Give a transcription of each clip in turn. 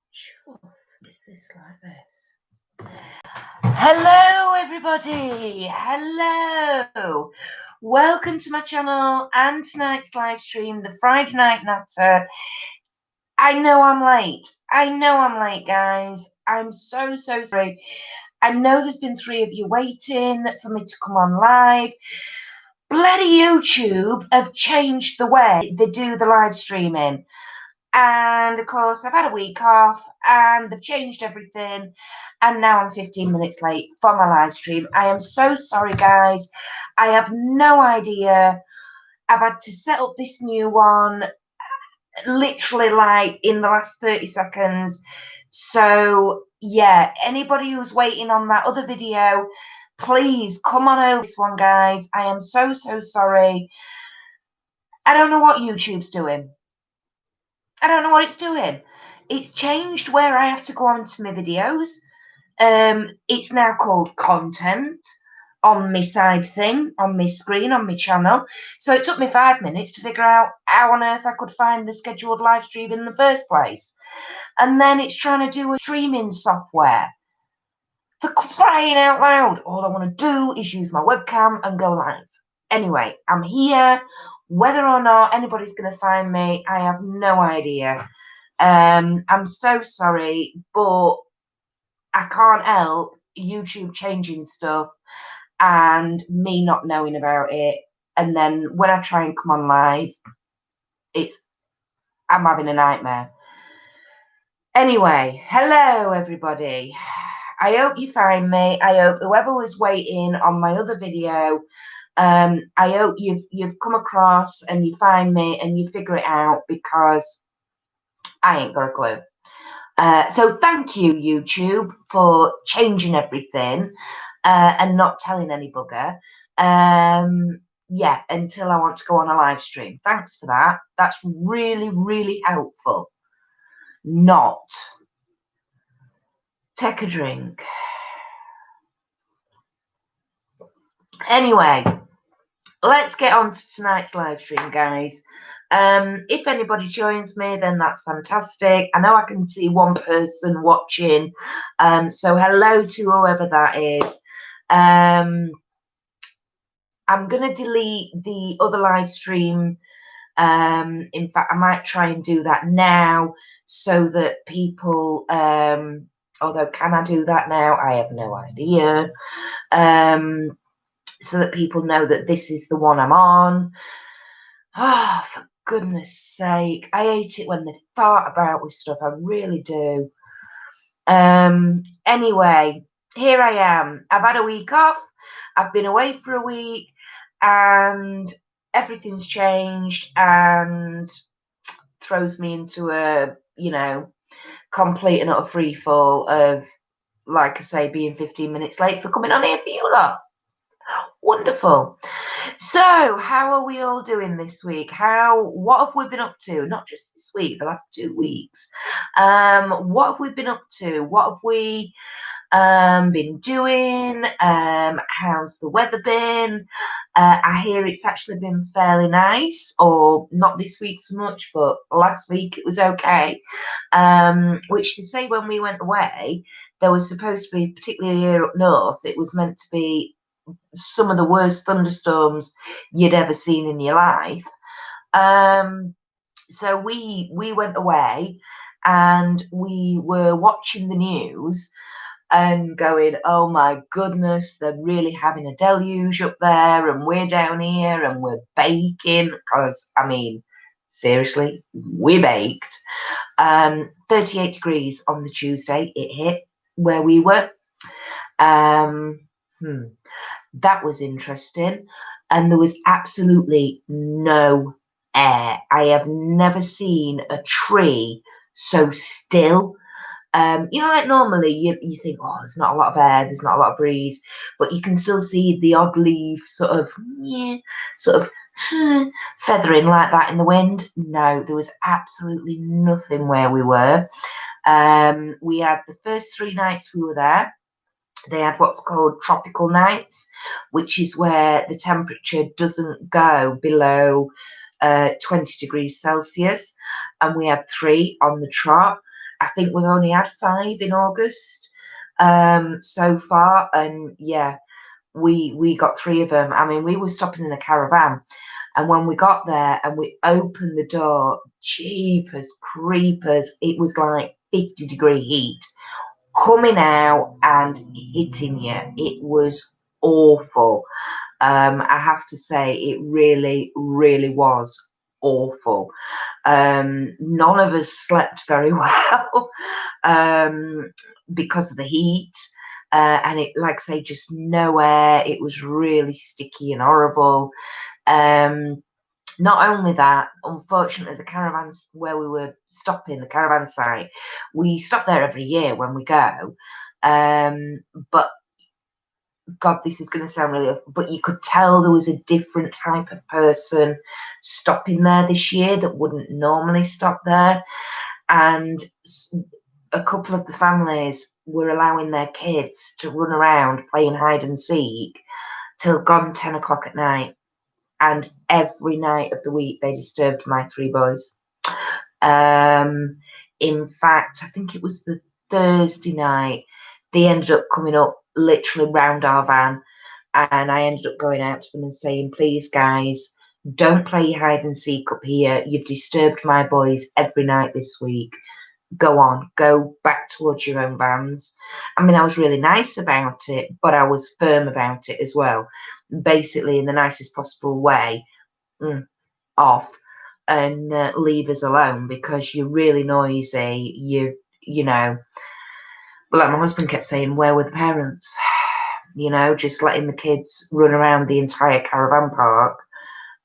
Sure, is this like this? Hello everybody, hello. Welcome to my channel and tonight's live stream, the Friday Night Natter. I know I'm late, guys. I'm so sorry. I know there's been 3 of you waiting for me to come on live. Bloody YouTube have changed the way they do the live streaming. And of course, I've had a week off and they've changed everything. And now I'm 15 minutes late for my live stream. I am so sorry, guys. I have no idea. I've had to set up this new one literally like in the last 30 seconds. So, yeah, anybody who's waiting on that other video, please come on over this one, guys. I am so sorry. I don't know what YouTube's doing. I don't know what it's doing. It's changed where I have to go onto my videos. It's now called content on my side thing, on my screen, on my channel. So it took me 5 minutes to figure out how on earth I could find the scheduled live stream in the first place. And then it's trying to do a streaming software. For crying out loud, all I want to do is use my webcam and go live. Anyway, I'm here. Whether or not anybody's going to find me, I have no idea. I'm so sorry, but I can't help YouTube changing stuff and me not knowing about it. And then when I try and come on live, I'm having a nightmare. Anyway, hello everybody. I hope you find me. I hope whoever was waiting on my other video, I hope you've come across and you find me and you figure it out, because I ain't got a clue. So thank you, YouTube, for changing everything and not telling any bugger. Yeah, until I want to go on a live stream. Thanks for that. That's really helpful. Not. Take a drink. Anyway, let's get on to tonight's live stream, guys. If anybody joins me, then that's fantastic. I know I can see one person watching, so hello to whoever that is. I'm going to delete the other live stream. In fact, I might try and do that now so that people, although can I do that now? I have no idea. So that people know that this is the one I'm on. Oh, for goodness sake. I hate it when they fart about with stuff. I really do. Anyway, here I am. I've had a week off. I've been away for a week and everything's changed and throws me into a, complete and utter free fall of, like I say, being 15 minutes late for coming on here for you lot. Wonderful. So, how are we all doing this week? What have we been up to? Not just this week, the last 2 weeks. What have we been up to? What have we been doing? How's the weather been? I hear it's actually been fairly nice, or not this week so much, but last week it was okay. Which to say, when we went away, there was supposed to be, particularly here up north, it was meant to be some of the worst thunderstorms you'd ever seen in your life. So we went away and we were watching the news and going, oh my goodness, they're really having a deluge up there and we're down here and we're baking, because, I mean, seriously, we baked. 38 degrees on the Tuesday, it hit where we were. That was interesting. And there was absolutely no air. I have never seen a tree so still. Like normally you think, oh, there's not a lot of air, there's not a lot of breeze, but you can still see the odd leaf sort of feathering like that in the wind. No, there was absolutely nothing where we were. We had the first 3 nights we were there. They had what's called tropical nights, which is where the temperature doesn't go below 20 degrees Celsius, and we had 3 on the trot. I think we've only had 5 in August so far, and yeah, we got 3 of them. I mean, we were stopping in a caravan, and when we got there and we opened the door, jeepers creepers, it was like 50-degree heat coming out and hitting you. It was awful. I have to say, it really, really was awful. None of us slept very well because of the heat. And it, like I say, just no air. It was really sticky and horrible. Not only that, unfortunately, the caravans where we were stopping, the caravan site, we stop there every year when we go. But God, this is going to sound really, but you could tell there was a different type of person stopping there this year that wouldn't normally stop there. And a couple of the families were allowing their kids to run around playing hide and seek till gone 10 o'clock at night. And every night of the week, they disturbed my 3 boys. In fact, I think it was the Thursday night, they ended up coming up literally round our van, and I ended up going out to them and saying, please guys, don't play hide and seek up here. You've disturbed my boys every night this week. Go on, go back towards your own vans. I mean, I was really nice about it, but I was firm about it as well. Basically, in the nicest possible way, off and leave us alone because you're really noisy. You know, like my husband kept saying, where were the parents? You know, just letting the kids run around the entire caravan park.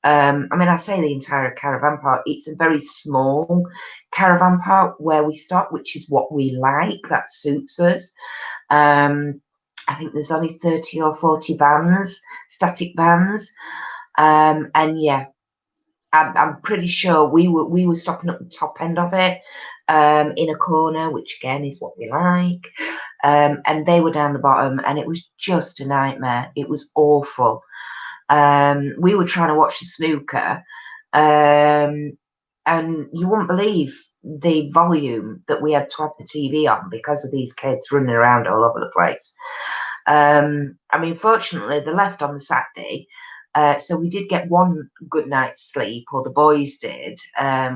I mean, I say the entire caravan park. It's a very small caravan park where we stop, which is what we like. That suits us. I think there's only 30 or 40 vans, static vans. And yeah, I'm pretty sure we were stopping at the top end of it, in a corner, which again is what we like. And they were down the bottom, and it was just a nightmare. It was awful. We were trying to watch the snooker, and you wouldn't believe the volume that we had to have the TV on because of these kids running around all over the place. I mean, fortunately, they left on the Saturday, so we did get one good night's sleep, or the boys did,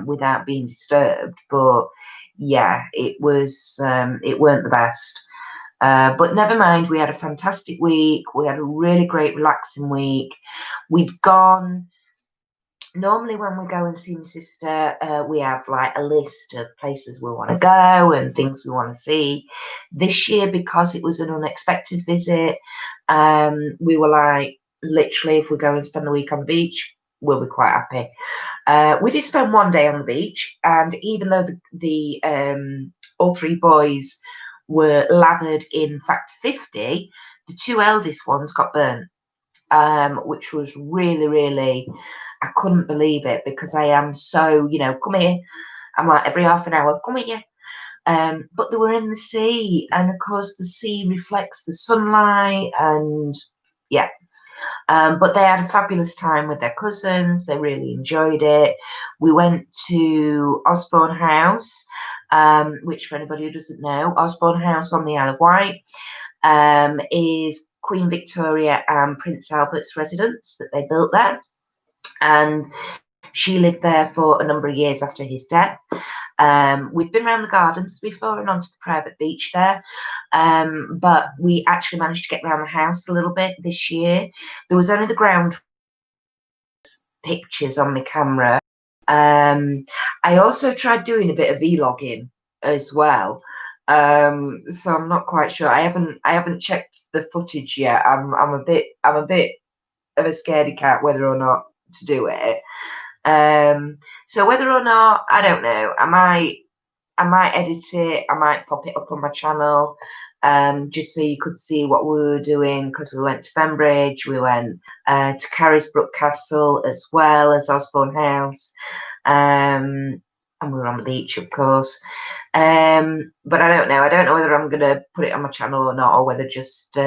without being disturbed. But yeah, it weren't the best. But never mind, we had a fantastic week. We had a really great, relaxing week. We'd gone. Normally, when we go and see my sister, we have like a list of places we want to go and things we want to see. This year, because it was an unexpected visit, we were like, literally, if we go and spend the week on the beach, we'll be quite happy. We did spend one day on the beach, and even though the all 3 boys were lathered in factor 50, the 2 eldest ones got burnt, which was really, really, I couldn't believe it because I am so, come here. I'm like every half an hour, come here. But they were in the sea, and of course the sea reflects the sunlight, and yeah. But they had a fabulous time with their cousins. They really enjoyed it. We went to Osborne House, which, for anybody who doesn't know, Osborne House on the Isle of Wight is Queen Victoria and Prince Albert's residence that they built there. And she lived there for a number of years after his death. We've been around the gardens before and onto the private beach there, but we actually managed to get around the house a little bit this year. There was only the ground pictures on my camera. I also tried doing a bit of vlogging as well, so I'm not quite sure. I haven't checked the footage yet. I'm a bit of a scaredy cat whether or not to do it. So whether or not, I don't know. I might edit it. I might pop it up on my channel, just so you could see what we were doing, because we went to Beverage, we went to Carisbrooke Castle as well as Osborne House, and we were on the beach, of course. But I don't know. I don't know whether I'm going to put it on my channel or not, or whether just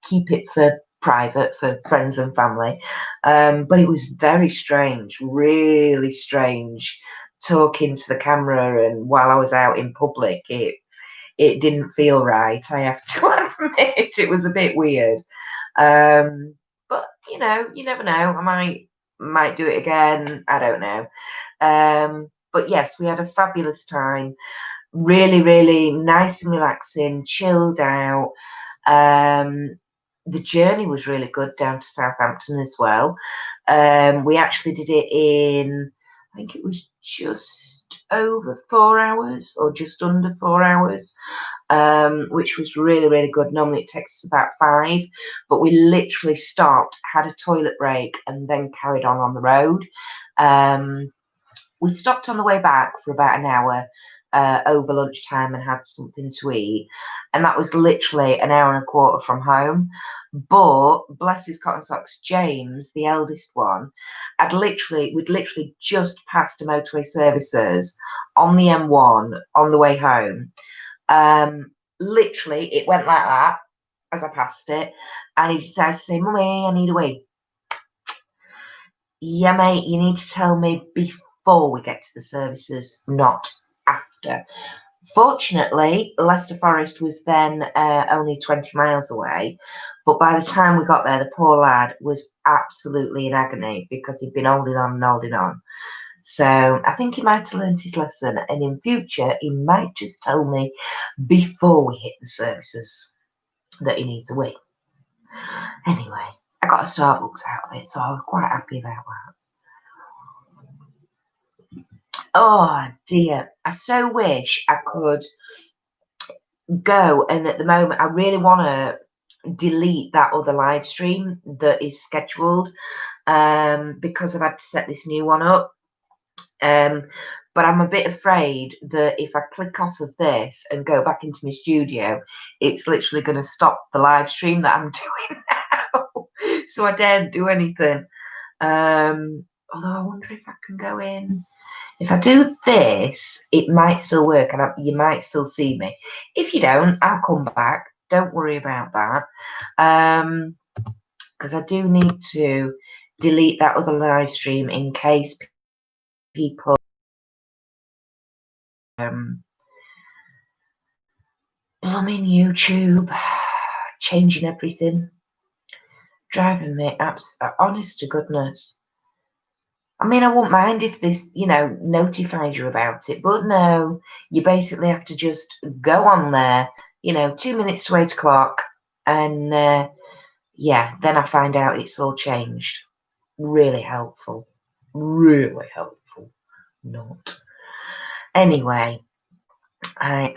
keep it for private for friends and family. But it was very strange, really strange, talking to the camera, and while I was out in public, it didn't feel right. I have to admit, it was a bit weird. But you know, you never know. I might do it again. I don't know. But yes, we had a fabulous time. Really, really nice and relaxing, chilled out. The journey was really good down to Southampton as well. We actually did it in, I think it was just over 4 hours or just under 4 hours, which was really, really good. Normally it takes us about 5, but we literally stopped, had a toilet break, and then carried on the road. We stopped on the way back for about an hour over lunchtime and had something to eat. And that was literally an hour and a quarter from home. But bless his cotton socks, James, the eldest one, we'd literally just passed a motorway services on the M1 on the way home. Literally, it went like that as I passed it. And he decided to say, "Mummy, I need a wee." Yeah, mate, you need to tell me before we get to the services, not after. Fortunately, Leicester Forest was then only 20 miles away, but by the time we got there, the poor lad was absolutely in agony because he'd been holding on and holding on. So I think he might have learned his lesson, and in future, he might just tell me before we hit the services that he needs a wee. Anyway, I got a Starbucks out of it, so I was quite happy about that. Oh dear, I so wish I could go, and at the moment I really want to delete that other live stream that is scheduled, because I've had to set this new one up. But I'm a bit afraid that if I click off of this and go back into my studio, it's literally going to stop the live stream that I'm doing now. So I daren't do anything. Although I wonder if I can go in. If I do this, it might still work, and you might still see me. If you don't, I'll come back. Don't worry about that. Because I do need to delete that other live stream in case people blooming YouTube changing everything, driving me honest to goodness. I mean, I wouldn't mind if this, notified you about it, but no, you basically have to just go on there, 2 minutes to 8 o'clock, and yeah, then I find out it's all changed. Really helpful. Really helpful. Not. Anyway, I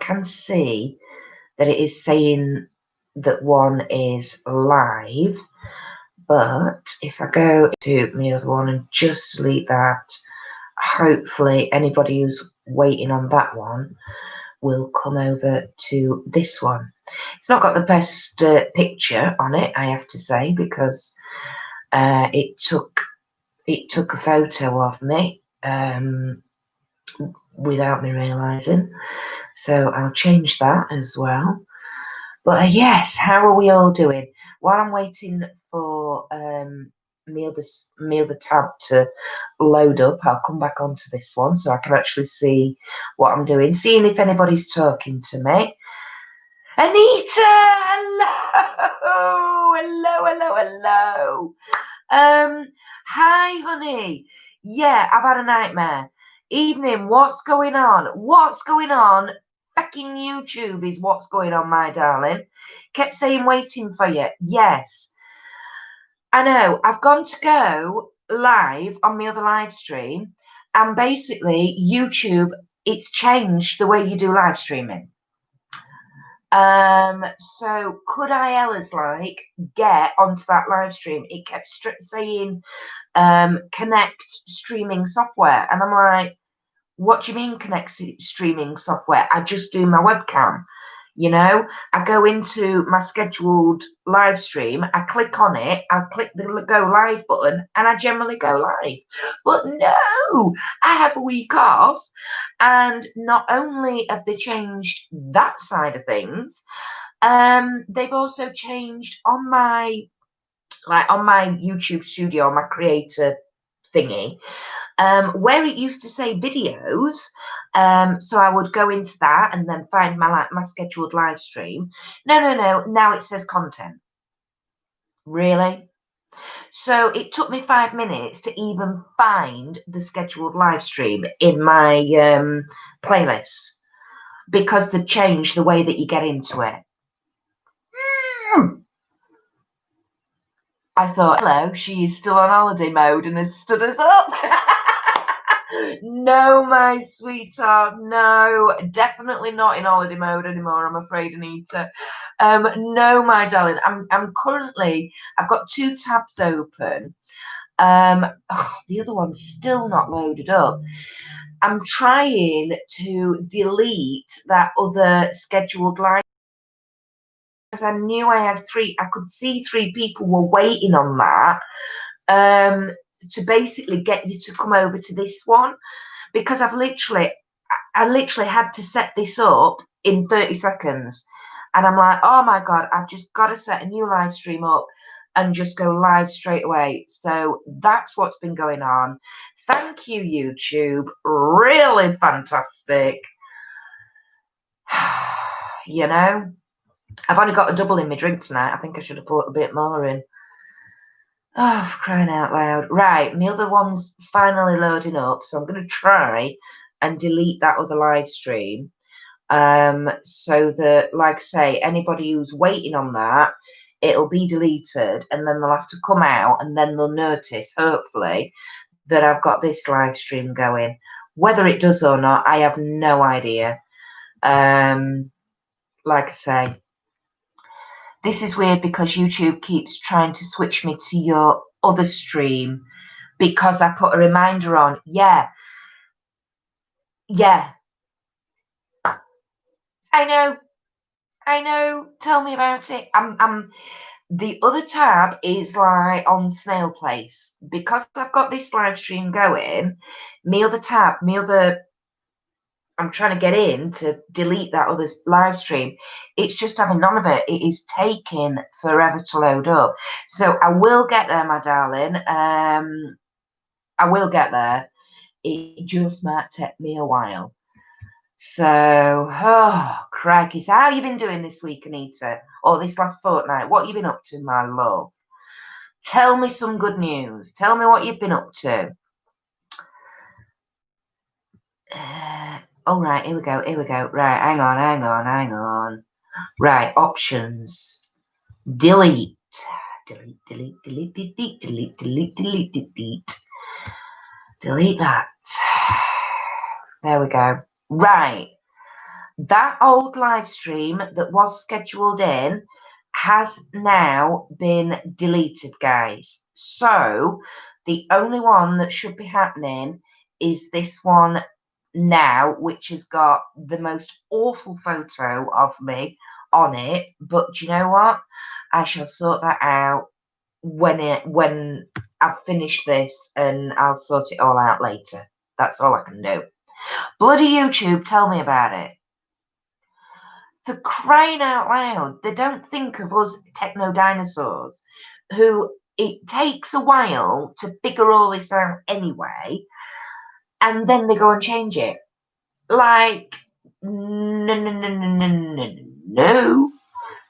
can see that it is saying that one is live. But if I go to my other one and just delete that, hopefully anybody who's waiting on that one will come over to this one. It's not got the best picture on it, I have to say, because it took a photo of me without me realising. So I'll change that as well. But yes, how are we all doing? While I'm waiting for me other tab to load up, I'll come back onto this one so I can actually see what I'm doing, seeing if anybody's talking to me. Anita, hello. Hi, honey. Yeah, I've had a nightmare. Evening, what's going on? What's going on? Fucking YouTube is what's going on, my darling. Kept saying waiting for you. Yes. I know. I've gone to go live on my other live stream, and basically YouTube, it's changed the way you do live streaming. So could I, Ella's get onto that live stream? It kept saying connect streaming software, and I'm like, what do you mean connect streaming software? I just do my webcam. I go into my scheduled live stream, I click on it, I click the go live button, and I generally go live. But no, I have a week off, and not only have they changed that side of things, They've also changed on my YouTube studio, my creator thingy, where it used to say videos. So I would go into that and then find my scheduled live stream. No. Now it says content. Really? So it took me 5 minutes to even find the scheduled live stream in my playlist because they changed the way that you get into it. I thought, hello, she is still on holiday mode and has stood us up. No, my sweetheart, no, definitely not in holiday mode anymore, I'm afraid, Anita. No, my darling, I'm currently, I've got 2 tabs open. The other one's still not loaded up. I'm trying to delete that other scheduled live because I knew I had 3. I could see 3 people were waiting on that to basically get you to come over to this one, because I literally had to set this up in 30 seconds, and I'm like, oh my god, I've just got to set a new live stream up and just go live straight away. So that's what's been going on. Thank you, YouTube. Really fantastic. You know, I've only got a double in my drink tonight. I think I should have put a bit more in. Oh, for crying out loud. Right, my other one's finally loading up, so I'm going to try and delete that other live stream. So that, like I say, anybody who's waiting on that, it'll be deleted, and then they'll have to come out, and then they'll notice, hopefully, that I've got this live stream going. Whether it does or not, I have no idea. Like I say, this is weird because YouTube keeps trying to switch me to your other stream because I put a reminder on. Yeah. I know. Tell me about it. The other tab is like on Snail Place. Because I've got this live stream going, I'm trying to get in to delete that other live stream. It's just having none of it. It is taking forever to load up. So I will get there, my darling. I will get there. It just might take me a while. So, oh, crikey. So how you been doing this week, Anita? Or this last fortnight? What you been up to, my love? Tell me some good news. Tell me what you've been up to. All right, here we go. Right, hang on. Right, options. Delete. Delete that. There we go. Right. That old live stream that was scheduled in has now been deleted, guys. So the only one that should be happening is this one now, which has got the most awful photo of me on it. But do you know what? I shall sort that out when I've finished this, and I'll sort it all out later. That's all I can do. Bloody YouTube, tell me about it. For crying out loud, they don't think of us techno dinosaurs, who it takes a while to figure all this out anyway, and then they go and change it. Like, no,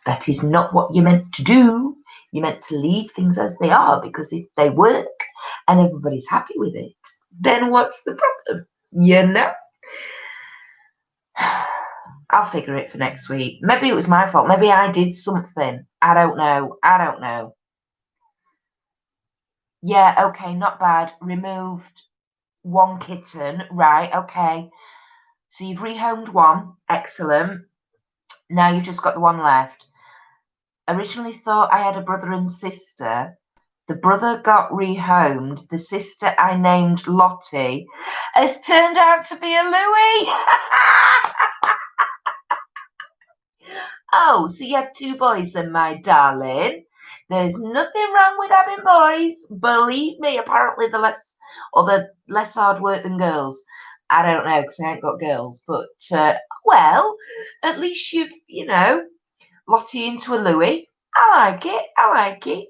that is not what you meant to do. You meant to leave things as they are, because if they work and everybody's happy with it, then what's the problem? You know? I'll figure it for next week. Maybe it was my fault. Maybe I did something. I don't know. Yeah, okay, not bad. Removed 1 kitten. Right, okay. So you've rehomed 1. Excellent. Now you've just got the 1 left. Originally thought I had a brother and sister. The brother got rehomed. The sister I named Lottie has turned out to be a Louie. Oh, so you had 2 boys then, my darling. There's nothing wrong with having boys. Believe me, apparently the less hard work than girls. I don't know, because I ain't got girls. But, well, at least you've, Lottie into a Louis. I like it. I like it.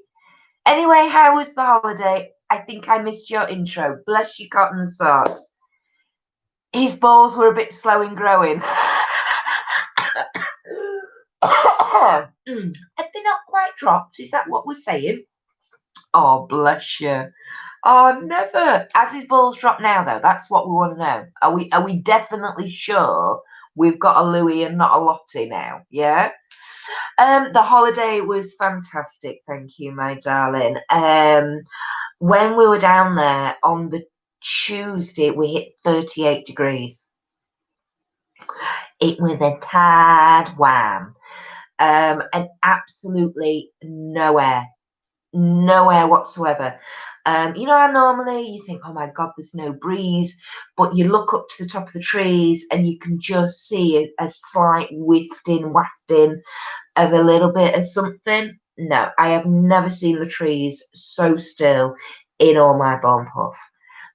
Anyway, how was the holiday? I think I missed your intro. Bless your cotton socks. His balls were a bit slow in growing. Have they not quite dropped? Is that what we're saying? Oh, bless you. Oh, never. As his balls drop now, though, that's what we want to know. Are we definitely sure we've got a Louis and not a Lottie now? Yeah. The holiday was fantastic. Thank you, my darling. When we were down there on the Tuesday, we hit 38 degrees. It was a tad wham. And absolutely no air whatsoever. You know how normally you think, oh my God, there's no breeze, but you look up to the top of the trees and you can just see a slight wafting of a little bit of something. No, I have never seen the trees so still in all my bomb puff.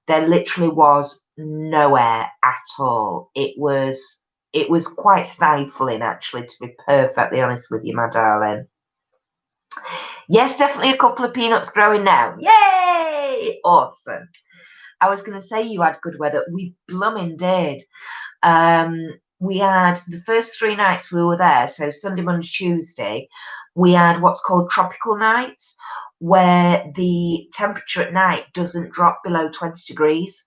There literally was no air at all. It was quite stifling, actually, to be perfectly honest with you, my darling. Yes, definitely a couple of peanuts growing now. Yay! Awesome. I was going to say you had good weather. We blooming did. We had the first 3 nights we were there, so Sunday, Monday, Tuesday, we had what's called tropical nights, where the temperature at night doesn't drop below 20 degrees.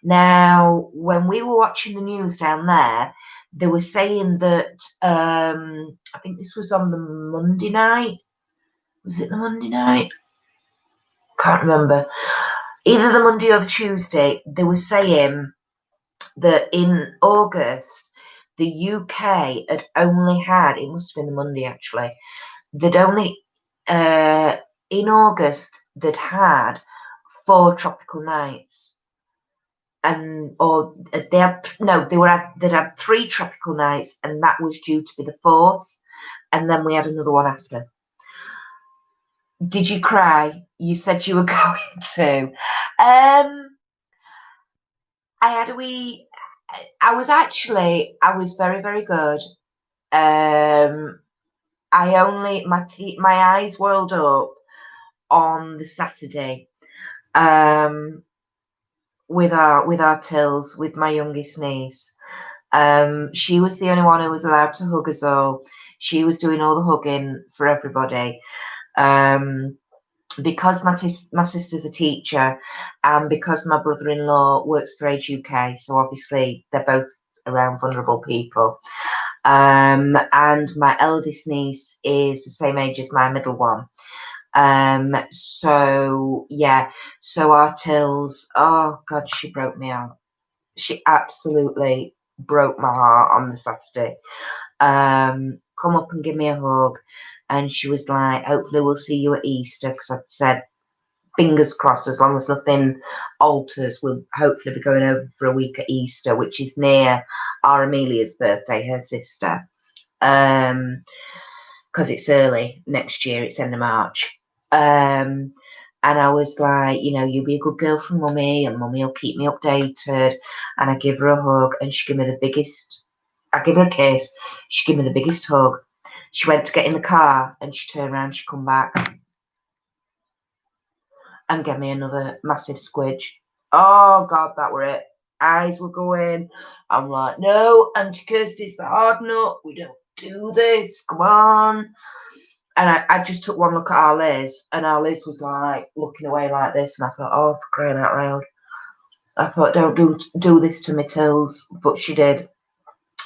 Now, when we were watching the news down there, they were saying that, I think this was on the Monday night. Was it the Monday night? Can't remember. Either the Monday or the Tuesday, they were saying that in August, the UK had only had, it must have been the Monday actually, they'd only, in August, they'd had 4 tropical nights. Or they had, no, they'd had 3 tropical nights, and that was due to be the 4th, and then we had another one after. Did you cry? You said you were going to. I had a wee. I was very, very good. My eyes whirled up on the Saturday, with our tills, with my youngest niece. She was the only one who was allowed to hug us all. She was doing all the hugging for everybody. Because my sister's a teacher, and because my brother-in-law works for Age UK, so obviously they're both around vulnerable people. And my eldest niece is the same age as my middle one. So yeah, so our tills, oh God, she broke me out. She absolutely broke my heart on the Saturday. Come up and give me a hug. And she was like, hopefully we'll see you at Easter, because I'd said, fingers crossed, as long as nothing alters, we'll hopefully be going over for a week at Easter, which is near our Amelia's birthday, her sister. Because it's early next year, it's end of March. And I was like, you'll be a good girl for mummy, and mummy will keep me updated. And I give her a hug, and she gave me the biggest, I give her a kiss, she gave me the biggest hug. She went to get in the car, and she turned around, she come back and gave me another massive squidge. Oh God, that were it. Eyes were going. I'm like, no, Auntie Kirsty's the hard nut. We don't do this. Come on. And I just took one look at our Liz, and our Liz was like looking away like this, and I thought, oh, for crying out loud. I thought, don't do this to me tills, but she did.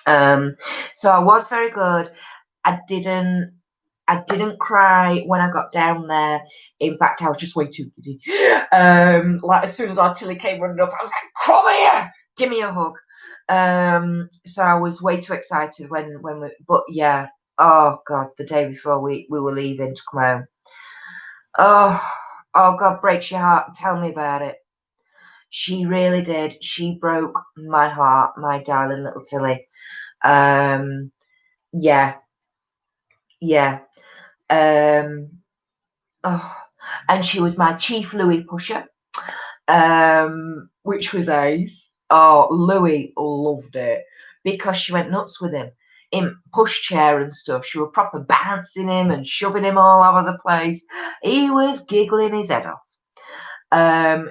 So I was very good. I didn't cry when I got down there. In fact, I was just way too giddy. Like as soon as our Tilly came running up, I was like, come here, give me a hug. So I was way too excited but yeah, oh God, the day before we were leaving to come home. Oh God, breaks your heart. Tell me about it. She really did. She broke my heart, my darling little Tilly. Yeah. And she was my chief Louis pusher, which was ace. Oh, Louis loved it because she went nuts with him. in pushchair and stuff. She was proper bouncing him and shoving him all over the place. He was giggling his head off.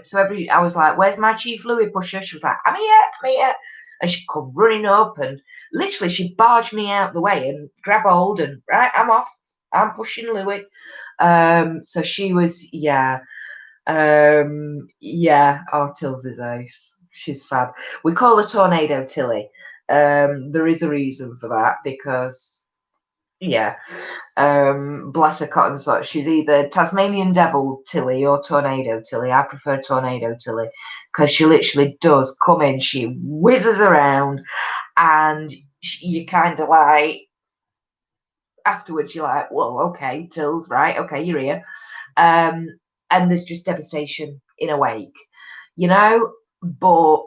So I was like, "Where's my Chief Louis pusher?" She was like, I'm here," and she come running up and literally she barged me out the way and grab hold and right, I'm off. I'm pushing Louis. So she was, yeah. Oh, Tills is ace. She's fab. We call her Tornado Tilly. There is a reason for that because, yeah, bless her cotton socks. She's either Tasmanian Devil Tilly or Tornado Tilly. I prefer Tornado Tilly because she literally does come in. She whizzes around, and you kind of like afterwards. You're like, "Whoa, okay, Tills, right? Okay, you're here." And there's just devastation in a wake, you know. But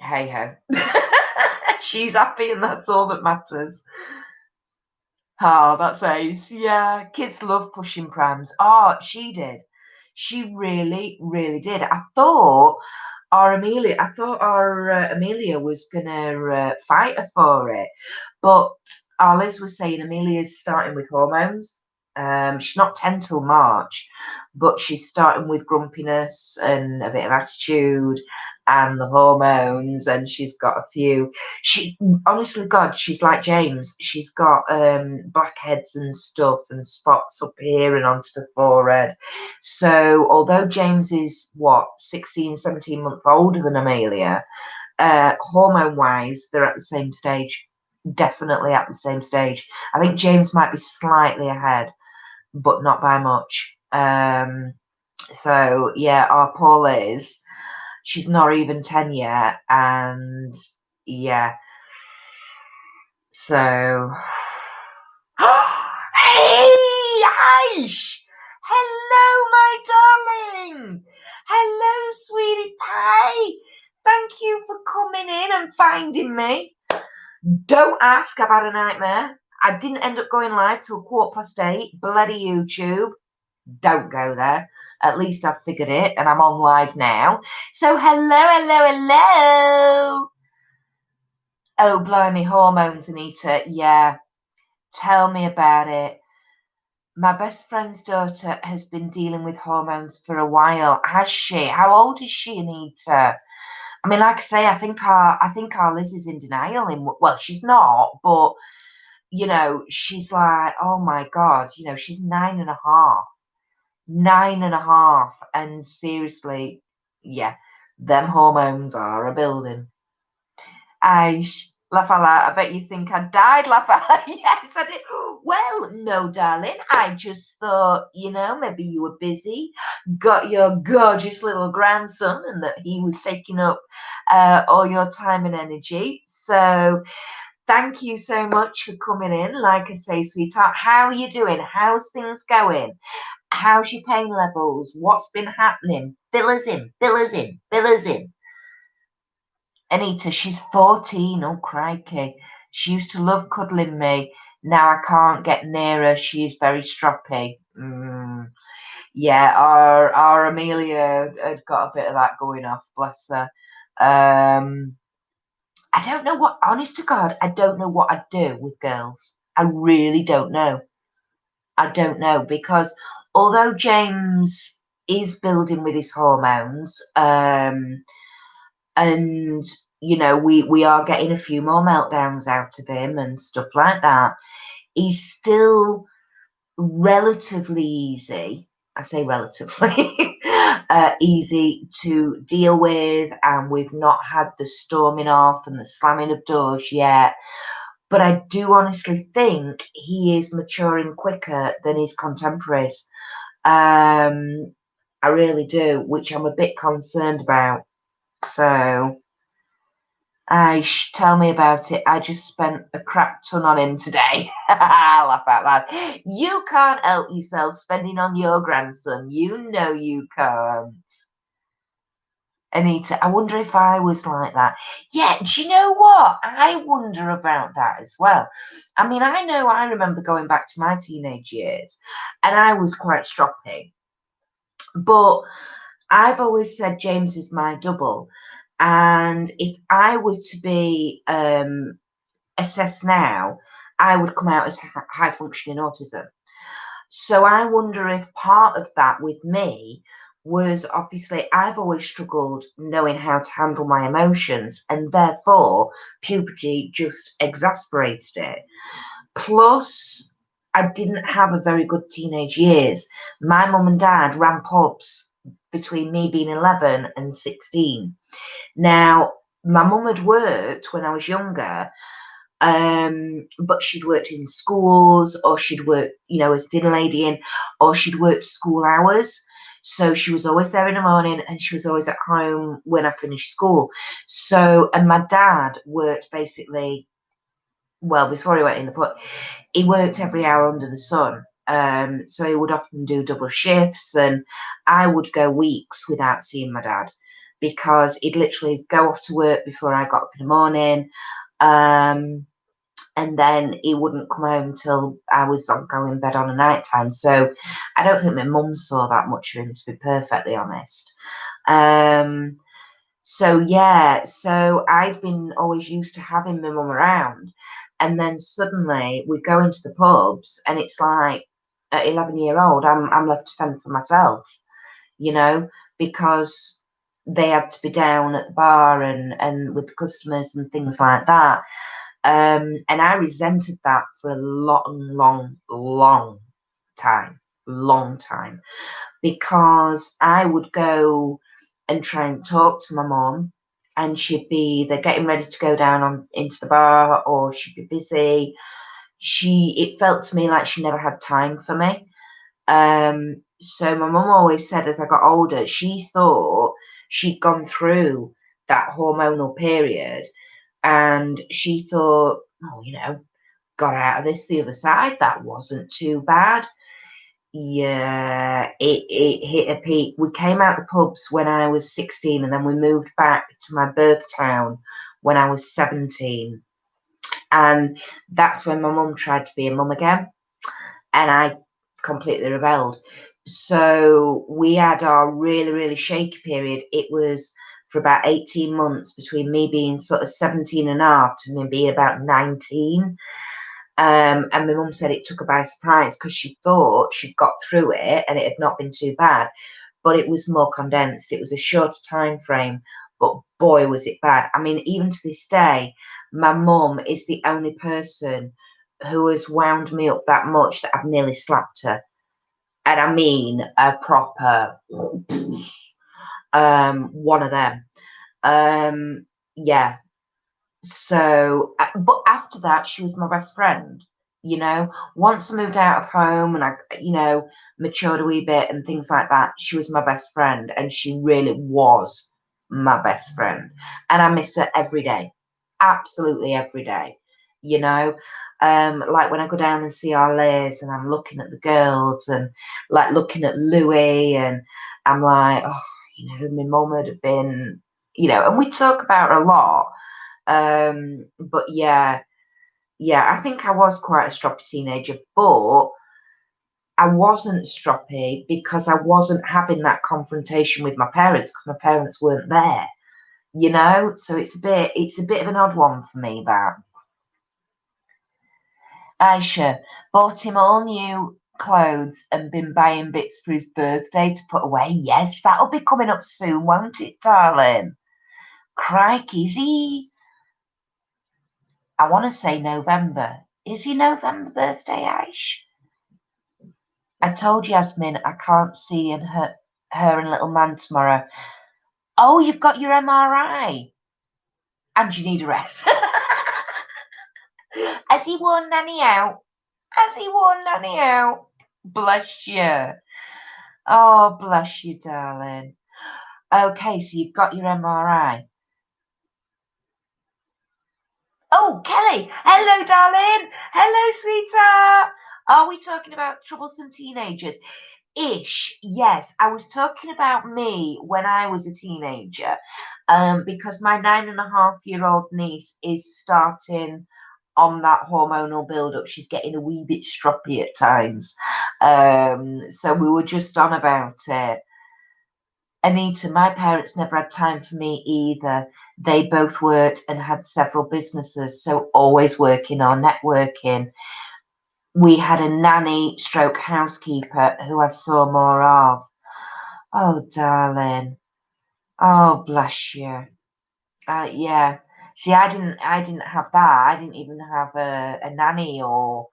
hey ho, she's happy, and that's all that matters. Oh, that's ace. Yeah, kids love pushing prams. Oh, she did. She really, really did. I thought our Amelia was gonna fight her for it, but our Liz was saying Amelia's starting with hormones. She's not 10 till March, but she's starting with grumpiness and a bit of attitude and the hormones, and she's got a few. She honestly, God, she's like James. She's got blackheads and stuff and spots up here and onto the forehead. So although James is 16, 17 months older than Amelia, hormone wise, they're at the same stage. Definitely at the same stage. I think James might be slightly ahead, but not by much. So yeah, our poor Liz, she's not even 10 yet, and yeah. So hey, Aish! Hello, my darling. Hello, sweetie pie. Thank you for coming in and finding me. Don't ask, I've had a nightmare. I didn't end up going live till 8:15. Bloody YouTube. Don't go there. At least I've figured it and I'm on live now. So hello. Oh, blimey, hormones, Anita. Yeah, tell me about it. My best friend's daughter has been dealing with hormones for a while. Has she? How old is she, Anita? I mean, like I say, I think our Liz is in denial. Well, she's not, but she's like, oh my God, she's 9.5, 9.5, and seriously, yeah, them hormones are a building. I laugh out loud. I bet you think I died. Laugh out. Yes, I did. Well, no, darling. I just thought, maybe you were busy, got your gorgeous little grandson, and that he was taking up all your time and energy. So, thank you so much for coming in. Like I say, sweetheart, how are you doing? How's things going? How's your pain levels? What's been happening? Fill us in. Anita, she's 14. Oh, crikey. She used to love cuddling me. Now I can't get near her. She's very stroppy. Yeah, our Amelia had got a bit of that going off, bless her. I don't know honest to God, I don't know what I'd do with girls. I really don't know. I don't know because although James is building with his hormones, and we are getting a few more meltdowns out of him and stuff like that, he's still relatively easy. I say relatively easy to deal with, and we've not had the storming off and the slamming of doors yet. But I do honestly think he is maturing quicker than his contemporaries. I really do, which I'm a bit concerned about. So, tell me about it. I just spent a crap ton on him today. I laugh out loud. You can't help yourself spending on your grandson. You know you can't. Anita, I wonder if I was like that. Yeah, do you know what? I wonder about that as well. I mean, I remember going back to my teenage years and I was quite stroppy. But I've always said James is my double. And if I were to be assess now, I would come out as high functioning autism. So I wonder if part of that with me was obviously I've always struggled knowing how to handle my emotions, and therefore puberty just exasperated it. Plus, I didn't have a very good teenage years. My mum and dad ran pubs between me being 11 and 16. Now, my mum had worked when I was younger, but she'd worked in schools, or she'd worked, as dinner lady in, or she'd worked school hours. So she was always there in the morning and she was always at home when I finished school. So, and my dad worked basically, well, before he went in the put, he worked every hour under the sun. So he would often do double shifts, and I would go weeks without seeing my dad because he'd literally go off to work before I got up in the morning. And then he wouldn't come home till I was going in bed on a night time. So I don't think my mum saw that much of him, to be perfectly honest. So yeah, so I'd been always used to having my mum around, and then suddenly we go into the pubs, and it's like at 11-year-old, I'm left to fend for myself, because they had to be down at the bar and with the customers and things like that. And I resented that for a long time, because I would go and try and talk to my mum, and she'd be either getting ready to go down into the bar, or she'd be busy. It felt to me like she never had time for me. So my mum always said, as I got older, she thought she'd gone through that hormonal period, and she thought, oh, got out of this the other side. That wasn't too bad. Yeah, it hit a peak. We came out the pubs when I was 16, and then we moved back to my birth town when I was 17. And that's when my mum tried to be a mum again, and I completely rebelled. So we had our really, really shaky period. It was for about 18 months between me being sort of 17 and a half to me being about 19. And my mum said it took her by surprise because she thought she'd got through it and it had not been too bad. But it was more condensed. It was a shorter time frame. But boy, was it bad. I mean, even to this day, my mum is the only person who has wound me up that much that I've nearly slapped her. And I mean a proper one of them. Yeah. So, but after that, she was my best friend. Once I moved out of home and I, matured a wee bit and things like that, she was my best friend, and she really was my best friend. And I miss her every day, absolutely every day. Like when I go down and see our Liz, and I'm looking at the girls and like looking at Louis, and I'm like, oh, my mum would have been, and we talk about her a lot. But yeah, I think I was quite a stroppy teenager, but I wasn't stroppy because I wasn't having that confrontation with my parents because my parents weren't there, So it's a bit of an odd one for me, that. Aisha bought him all new clothes and been buying bits for his birthday to put away. Yes, that'll be coming up soon, won't it, darling? Crikey, is he? I want to say November. Is he November birthday, Aish? I told Yasmin I can't see her and little man tomorrow. Oh, you've got your MRI. And you need a rest. Has he worn Nanny out? Has he worn Nanny out? Bless you. Oh, bless you, darling. Okay, so you've got your MRI. Oh, Kelly. Hello, darling. Hello, sweetheart. Are we talking about troublesome teenagers? Ish, yes. I was talking about me when I was a teenager, because my 9.5-year-old niece is starting on that hormonal build-up. She's getting a wee bit stroppy at times. So we were just on about it. Anita, my parents never had time for me either. They both worked and had several businesses, so always working or networking. We had a nanny stroke housekeeper who I saw more of. Oh, darling. Oh, bless you. Yeah. See, I didn't have that. I didn't even have a nanny or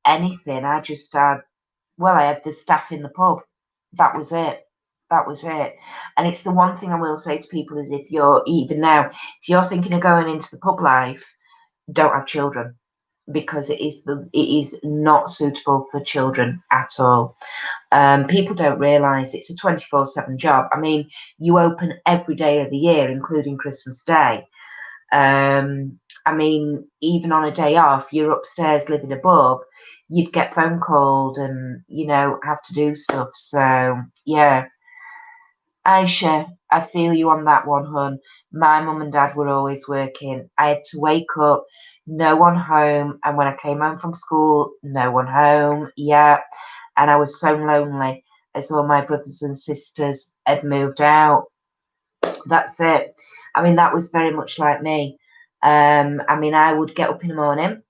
anything. I just had, well, I had the staff in the pub. That was it. That was it. And it's the one thing I will say to people is if you're even now, if you're thinking of going into the pub life, don't have children because it is not suitable for children at all. People don't realise it's a 24/7 job. I mean, you open every day of the year, including Christmas Day. I mean, even on a day off, you're upstairs living above, you'd get phone called and, have to do stuff. So, yeah, Aisha, I feel you on that one, hun. My mum and dad were always working. I had to wake up, no one home. And when I came home from school, no one home. Yeah. And I was so lonely as all my brothers and sisters had moved out. That's it. I mean, that was very much like me. I mean, I would get up in the morning,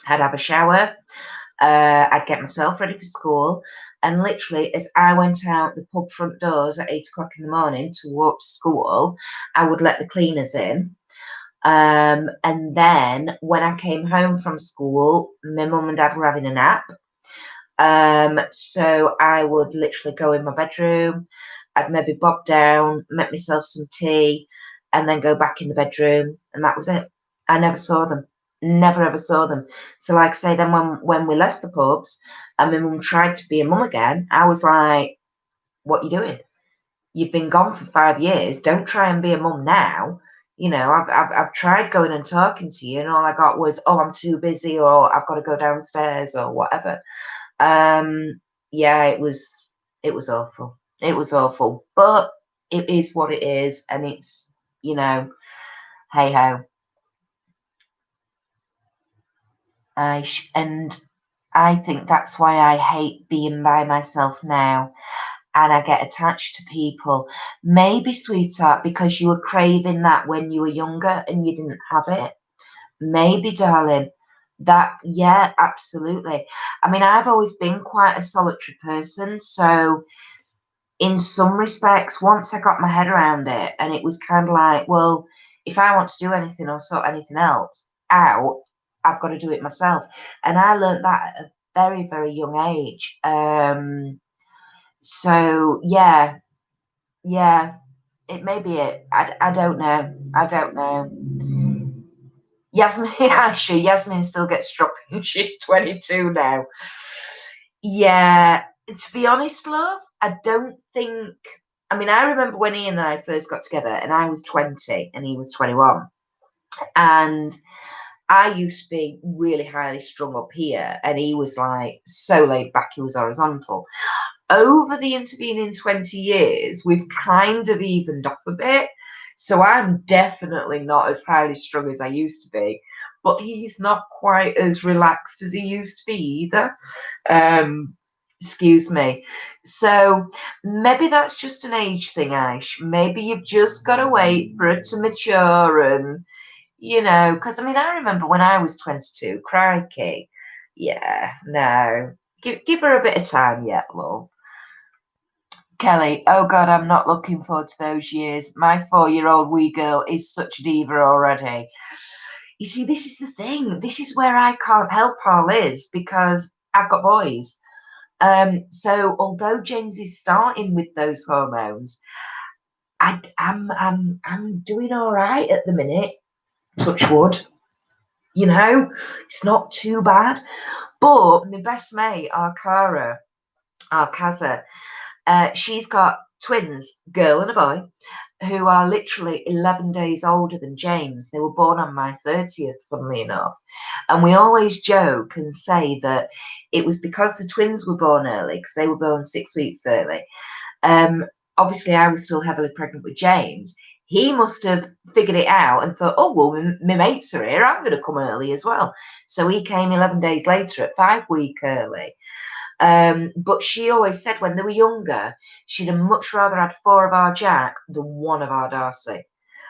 I'd have a shower, I'd get myself ready for school, and literally, as I went out the pub front doors at 8 o'clock in the morning to walk to school, I would let the cleaners in. And then when I came home from school, my mum and dad were having a nap. So I would literally go in my bedroom. I'd maybe bob down, make myself some tea, and then go back in the bedroom, and that was it. I never saw them. Never ever saw them. So, like I say, then when we left the pubs, and my mum tried to be a mum again, I was like, "What you doing? You've been gone for 5 years. Don't try and be a mum now." I've tried going and talking to you, and all I got was, "Oh, I'm too busy," or "I've got to go downstairs," or whatever. Yeah, it was awful. It was awful, but it is what it is, and it's hey ho. And I think that's why I hate being by myself now, and I get attached to people. Maybe, sweetheart, because you were craving that when you were younger and you didn't have it. Maybe, darling. That, yeah, absolutely. I mean, I've always been quite a solitary person, so in some respects, once I got my head around it, and it was kind of like, well, if I want to do anything or sort anything else out, I've got to do it myself. And I learned that at a very, very young age. So yeah, yeah, it may be it. I don't know. I don't know. Yasmin, actually, Yasmin still gets stropping. She's 22 now. Yeah, to be honest, love, I don't think. I mean, I remember when Ian and I first got together, and I was 20 and he was 21. And I used to be really highly strung up here, and he was like so laid back, he was horizontal. Over the intervening 20 years, we've kind of evened off a bit. So I'm definitely not as highly strung as I used to be, but he's not quite as relaxed as he used to be either. Um, excuse me. So maybe that's just an age thing, Aish. Maybe you've just got to wait for it to mature and, because I mean, I remember when I was 22, crikey. Yeah, no. Give her a bit of time yet, love. Kelly, oh God, I'm not looking forward to those years. My 4-year-old wee girl is such a diva already. You see, this is the thing. This is where I can't help our Liz because I've got boys. So although James is starting with those hormones, I'm doing all right at the minute. Touch wood. It's not too bad. But my best mate, our Kaza, she's got twins, girl and a boy, who are literally 11 days older than James. They were born on my 30th, funnily enough. And we always joke and say that it was because the twins were born early, because they were born 6 weeks early. Obviously, I was still heavily pregnant with James. He must have figured it out and thought, oh, well, my mates are here. I'm going to come early as well. So he came 11 days later at 5 weeks early. But she always said when they were younger, she'd have much rather had 4 of our Jack than 1 of our Darcy.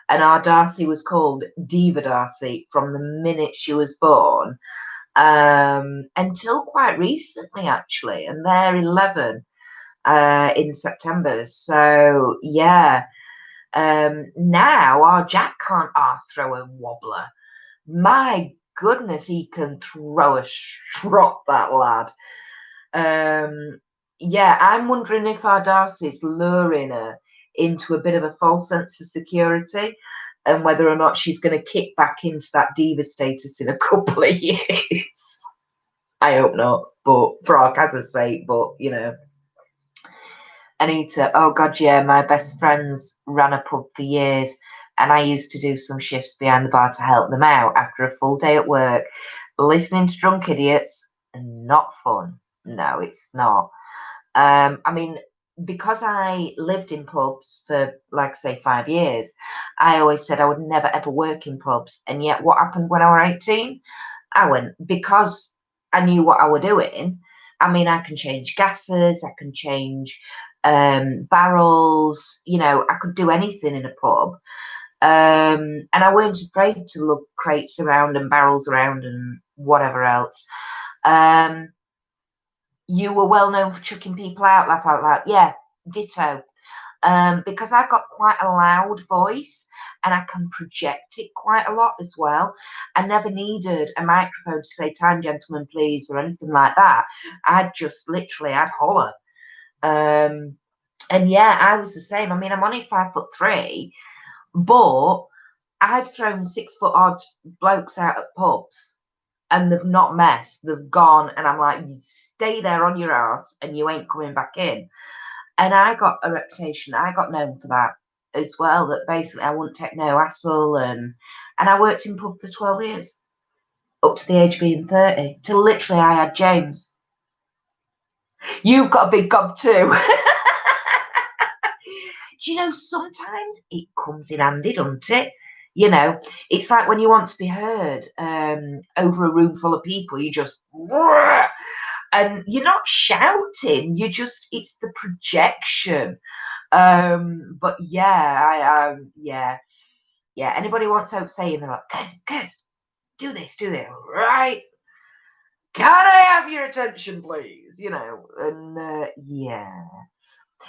And our Darcy was called Diva Darcy from the minute she was born, until quite recently, actually. And they're 11 in September. So, yeah. Now our Jack can't throw a wobbler. My goodness, he can throw a strop, that lad. Yeah, I'm wondering if our Darcy's luring her into a bit of a false sense of security, and whether or not she's going to kick back into that diva status in a couple of years. I hope not, but for our Kaz's sake, but Anita, oh God, yeah, my best friends ran a pub for years, and I used to do some shifts behind the bar to help them out after a full day at work. Listening to drunk idiots, not fun. No, it's not. I mean, because I lived in pubs for, like, say, 5 years, I always said I would never ever work in pubs. And yet, what happened when I was 18? I went, because I knew what I was doing. I mean, I can change gases, I can change barrels, I could do anything in a pub. And I weren't afraid to look crates around and barrels around and whatever else. You were well known for chucking people out, laugh out loud. Yeah, ditto. Because I've got quite a loud voice and I can project it quite a lot as well. I never needed a microphone to say "time, gentlemen, please" or anything like that. I'd holler. And yeah, I was the same. I mean, I'm only 5'3", but I've thrown 6-foot odd blokes out at pubs and they've not messed. They've gone, and I'm like, you stay there on your ass and you ain't coming back in. And I got a reputation. I got known for that as well. That basically I wouldn't take no hassle, and I worked in pub for 12 years, up to the age of being 30, till literally I had James. You've got a big gob too. Do you know, sometimes it comes in handy, doesn't it? It's like when you want to be heard over a room full of people, you just, and you're not shouting, it's the projection. But yeah, yeah. Anybody wants Hope saying, they're like, guys, do this, right? Can I have your attention, please? And yeah.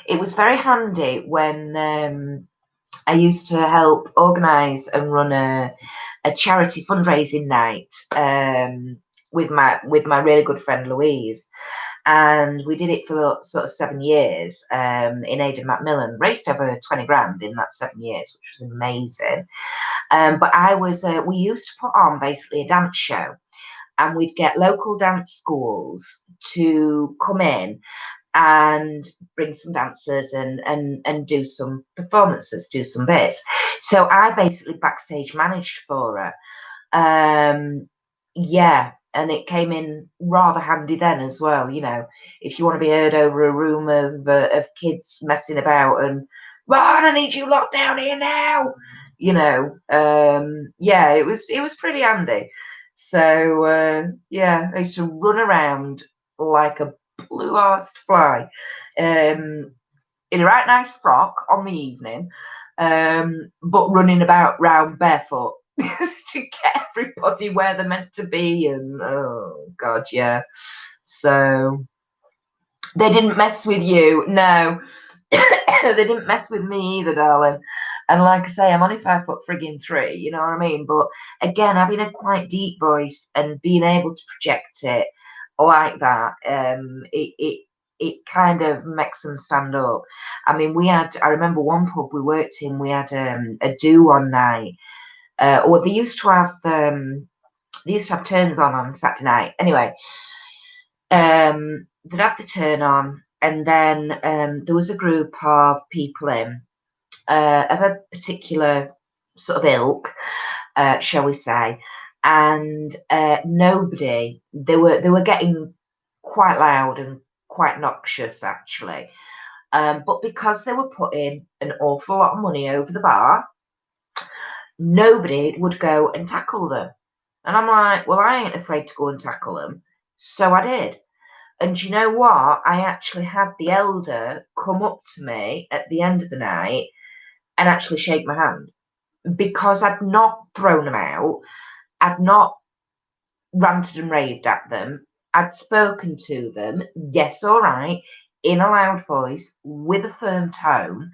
It was very handy when I used to help organise and run a charity fundraising night with my really good friend Louise, and we did it for sort of 7 years in aid of Macmillan. Raised over 20 grand in that 7 years, which was amazing. But we used to put on basically a dance show, and we'd get local dance schools to come in and bring some dancers and do some performances, do some bits. So I basically backstage managed for her. Yeah, and it came in rather handy then as well. If you want to be heard over a room of kids messing about and, Ron, I need you locked down here now. Yeah, it was pretty handy. So yeah, I used to run around like a blue-arsed fly, in a right nice frock on the evening, but running about round barefoot to get everybody where they're meant to be. And oh God, yeah. So they didn't mess with you, no. They didn't mess with me either, darling. And like I say, I'm only 5'3", you know what I mean? But again, having a quite deep voice and being able to project it like that, it kind of makes them stand up. I mean, I remember one pub we worked in, we had a do one night, or they used to have turns on Saturday night. Anyway, they'd have the turn on, and then there was a group of people in of a particular sort of ilk, shall we say, and nobody. They were getting quite loud and quite noxious, actually. But because they were putting an awful lot of money over the bar, nobody would go and tackle them. And I'm like, well, I ain't afraid to go and tackle them. So I did. And you know what? I actually had the elder come up to me at the end of the night and actually shake my hand because I'd not thrown them out. I'd not ranted and raved at them. I'd spoken to them, yes, all right, in a loud voice with a firm tone,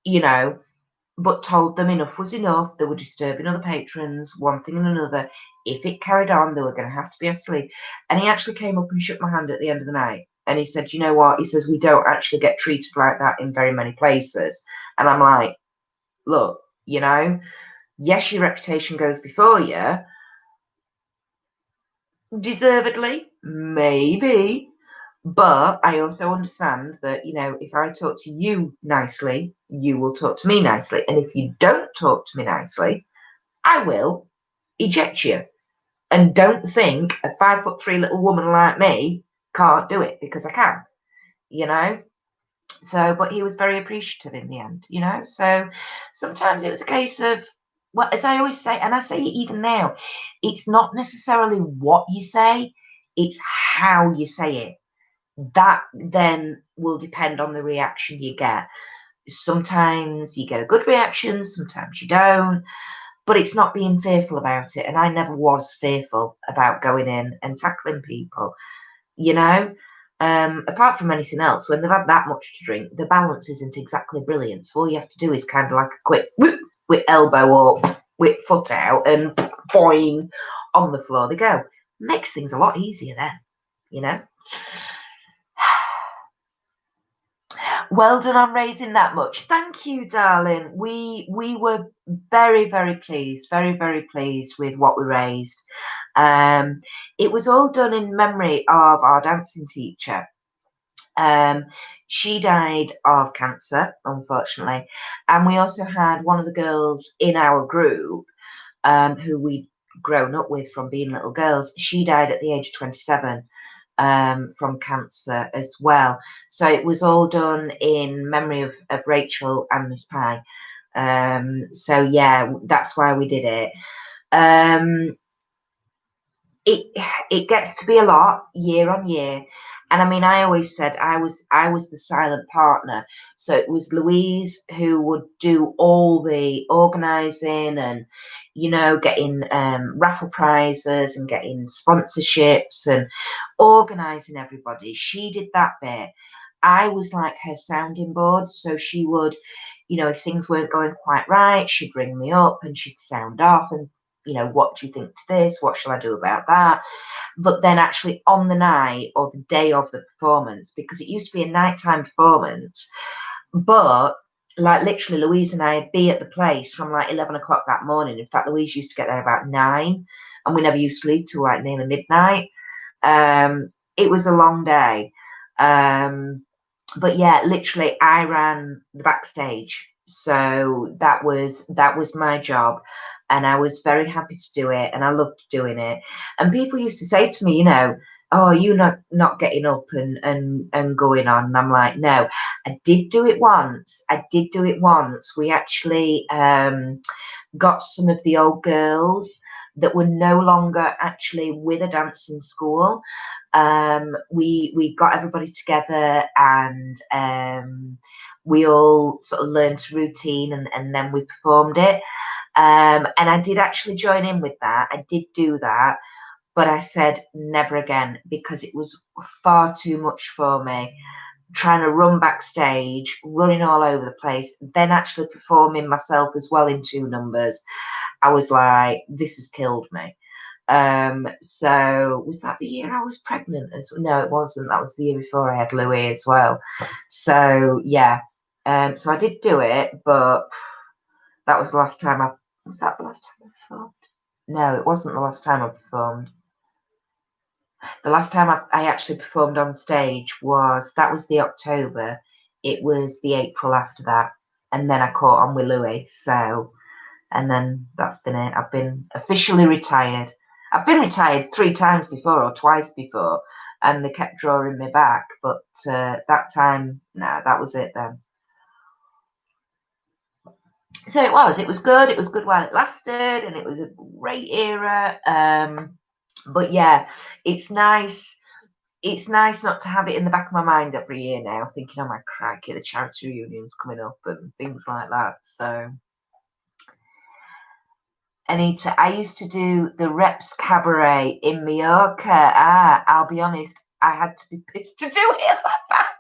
you know, but told them enough was enough. They were disturbing other patrons, one thing and another. If it carried on, they were going to have to be asked to leave. And he actually came up and shook my hand at the end of the night. And he said, you know what? He says, we don't actually get treated like that in very many places. And I'm like, look, yes, your reputation goes before you. Deservedly, maybe. But I also understand that, if I talk to you nicely, you will talk to me nicely. And if you don't talk to me nicely, I will eject you. And don't think a 5'3" little woman like me can't do it, because I can, you know. So, but he was very appreciative in the end, So sometimes it was a case of, well, as I always say, and I say it even now, it's not necessarily what you say, it's how you say it. That then will depend on the reaction you get. Sometimes you get a good reaction, sometimes you don't, but it's not being fearful about it. And I never was fearful about going in and tackling people, you know. Apart from anything else, when they've had that much to drink, the balance isn't exactly brilliant. So all you have to do is kind of like a quick whoop, with elbow up, with foot out, and boing, on the floor they go. Makes things a lot easier then, you know. Well done on raising that much. Thank you, darling. We were very, very pleased, very, very pleased with what we raised. It was all done in memory of our dancing teacher. She died of cancer, unfortunately, and we also had one of the girls in our group, who we'd grown up with from being little girls. She died at the age of 27. From cancer as well. So it was all done in memory of Rachel and Miss Pye. So yeah, that's why we did it. It gets to be a lot year on year. And I mean, I always said I was the silent partner. So it was Louise who would do all the organising and, getting raffle prizes and getting sponsorships and organising everybody. She did that bit. I was like her sounding board. So she would, if things weren't going quite right, she'd ring me up and she'd sound off and, what do you think to this? What shall I do about that? But then actually on the night or the day of the performance, because it used to be a nighttime performance, but like literally Louise and I'd be at the place from like 11 o'clock that morning. In fact, Louise used to get there about 9 and we never used to leave till like nearly midnight. It was a long day. But yeah, literally I ran the backstage. So that was my job. And I was very happy to do it and I loved doing it. And people used to say to me, oh, you're not getting up and going on. And I'm like, no, I did do it once. We actually got some of the old girls that were no longer actually with a dancing school. We got everybody together and we all sort of learned routine and then we performed it. And I did actually join in with that. I did do that, but I said never again because it was far too much for me. Trying to run backstage, running all over the place, then actually performing myself as well in 2 numbers. I was like, this has killed me. So was that the year I was pregnant? No, it wasn't. That was the year before I had Louis as well. So yeah. So I did do it, but that was the last time was that the last time I performed? No, it wasn't the last time I performed. The last time I actually performed on stage was the October. It was the April after that. And then I caught on with Louis. So, and then that's been it. I've been officially retired. I've been retired 3 times before or twice before. And they kept drawing me back. But that time, no, that was it then. So it was good. It was good while it lasted. And it was a great era. But yeah, it's nice. it's nice not to have it in the back of my mind every year now, thinking, oh my crikey, the charity reunion's coming up and things like that. So Anita, I used to do the Reps Cabaret in Mallorca. I'll be honest, I had to be pissed to do it like that.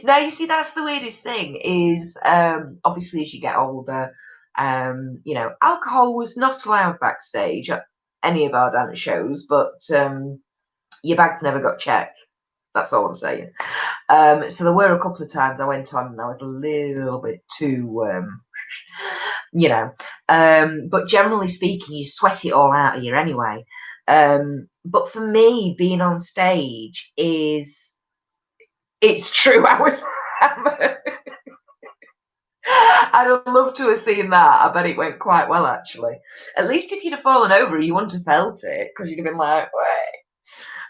Now, you see, that's the weirdest thing is, obviously, as you get older, alcohol was not allowed backstage at any of our dance shows, but your bags never got checked. That's all I'm saying. So there were a couple of times I went on and I was a little bit too, but generally speaking, you sweat it all out of you anyway. But for me, being on stage it's true. I was hammered. I'd love to have seen that. I bet it went quite well, actually. At least if you'd have fallen over, you wouldn't have felt it because you'd have been like,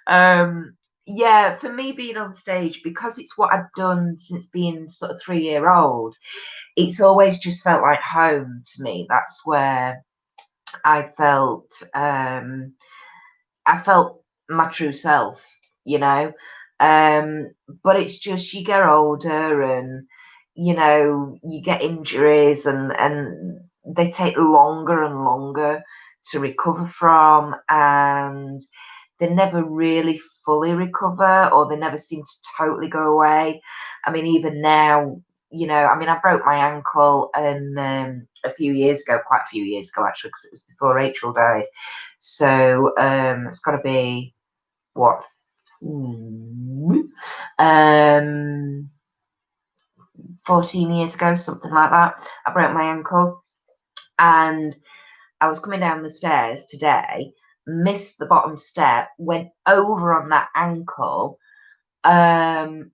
wait. Yeah, for me being on stage, because it's what I've done since being sort of 3-year-old, it's always just felt like home to me. That's where I felt my true self, you know. But it's just you get older and you get injuries and they take longer and longer to recover from, and they never really fully recover, or they never seem to totally go away. I mean, even now, I broke my ankle and quite a few years ago actually, because it was before Rachel died. So it's got to be what 14 years ago, something like that. I broke my ankle, and I was coming down the stairs today, missed the bottom step, went over on that ankle, and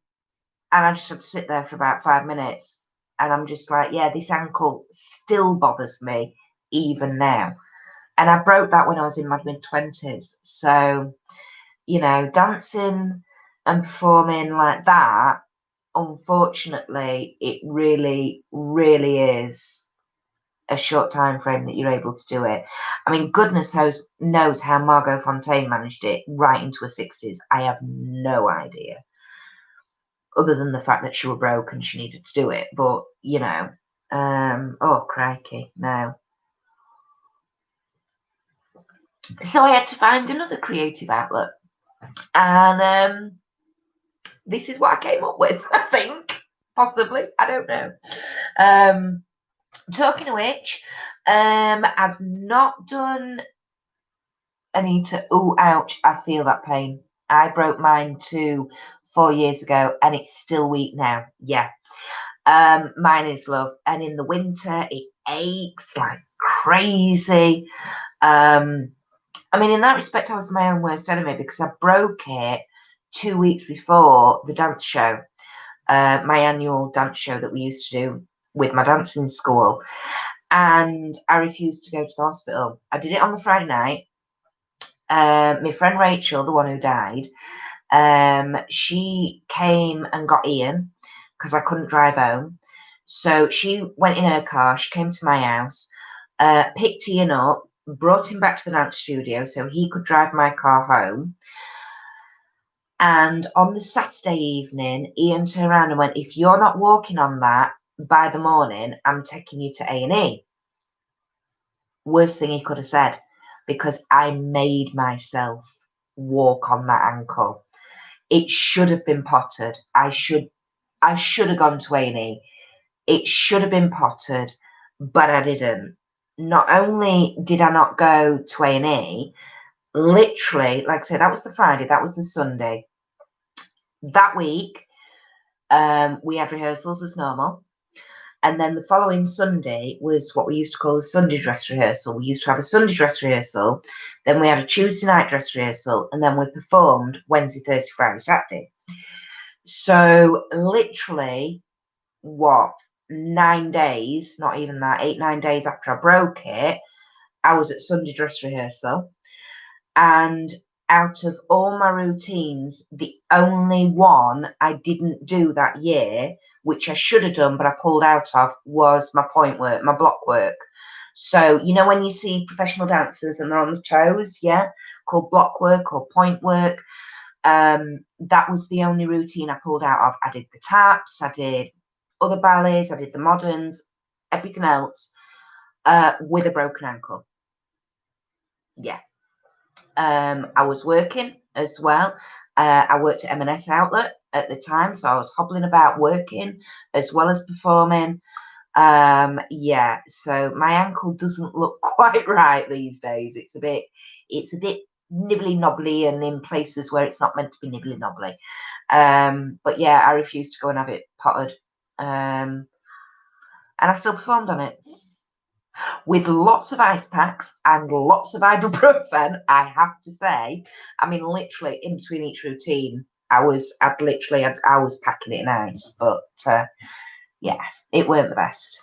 I just had to sit there for about 5 minutes. And I'm just like, yeah, this ankle still bothers me even now. And I broke that when I was in my mid-20s. So, dancing and performing like that, unfortunately, it really, really is a short time frame that you're able to do it. I mean, goodness knows how Margot Fontaine managed it right into her 60s. I have no idea, other than the fact that she was broke and she needed to do it. But, oh, crikey, no. So I had to find another creative outlet. And this is what I came up with, I think. Possibly. I don't know. Talking of which, I've not done Anita. Oh, ouch. I feel that pain. I broke mine too 4 years ago and it's still weak now. Yeah. Mine is, love. And in the winter, it aches like crazy. I mean, in that respect, I was my own worst enemy because I broke it 2 weeks before the dance show, my annual dance show that we used to do with my dancing school. And I refused to go to the hospital. I did it on the Friday night. My friend Rachel, the one who died, she came and got Ian because I couldn't drive home. So she went in her car. She came to my house, picked Ian up, brought him back to the dance studio so he could drive my car home. And on the Saturday evening, Ian turned around and went, if you're not walking on that by the morning, I'm taking you to A&E. Worst thing he could have said, because I made myself walk on that ankle. It should have been potted. I should have gone to A&E. It should have been potted, but I didn't. Not only did I not go to A&E, literally, like I said, that was the Friday, that was the Sunday. That week, we had rehearsals as normal. And then the following Sunday was what we used to call a Sunday dress rehearsal. We used to have a Sunday dress rehearsal, then we had a Tuesday night dress rehearsal, and then we performed Wednesday, Thursday, Friday, Saturday. So literally, 9 days, not even that, 8-9 days after I broke it, I was at Sunday dress rehearsal. And out of all my routines, the only one I didn't do that year, which I should have done, but I pulled out of, was my point work, my block work. So, when you see professional dancers and they're on the toes, yeah, called block work or point work. That was the only routine I pulled out of. I did the taps, I did other ballets, I did the moderns, everything else with a broken ankle. Yeah. I was working as well. I worked at M&S Outlet at the time, so I was hobbling about working as well as performing. Yeah, so my ankle doesn't look quite right these days. It's a bit nibbly knobbly, and in places where it's not meant to be nibbly knobbly. But yeah, I refused to go and have it potted. And I still performed on it with lots of ice packs and lots of ibuprofen, I have to say. I mean, literally in between each routine, I was packing it in ice, but yeah, it weren't the best.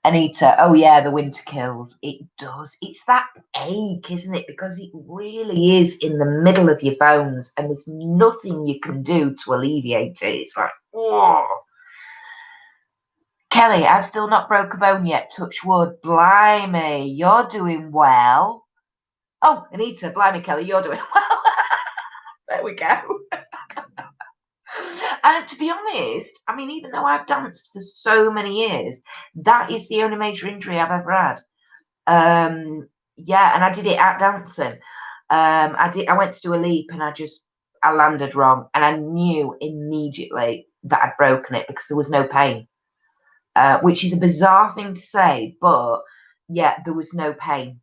Anita, oh yeah, the winter kills. It does. It's that ache, isn't it? Because it really is in the middle of your bones, and there's nothing you can do to alleviate it. It's like, oh. Kelly, I've still not broke a bone yet. Touch wood. Blimey, you're doing well. Oh, Anita, blimey, Kelly, you're doing well. There we go. And to be honest, I mean, even though I've danced for so many years, that is the only major injury I've ever had. Yeah, and I did it out dancing. I went to do a leap and I landed wrong, and I knew immediately that I'd broken it because there was no pain. Which is a bizarre thing to say, but yeah, there was no pain.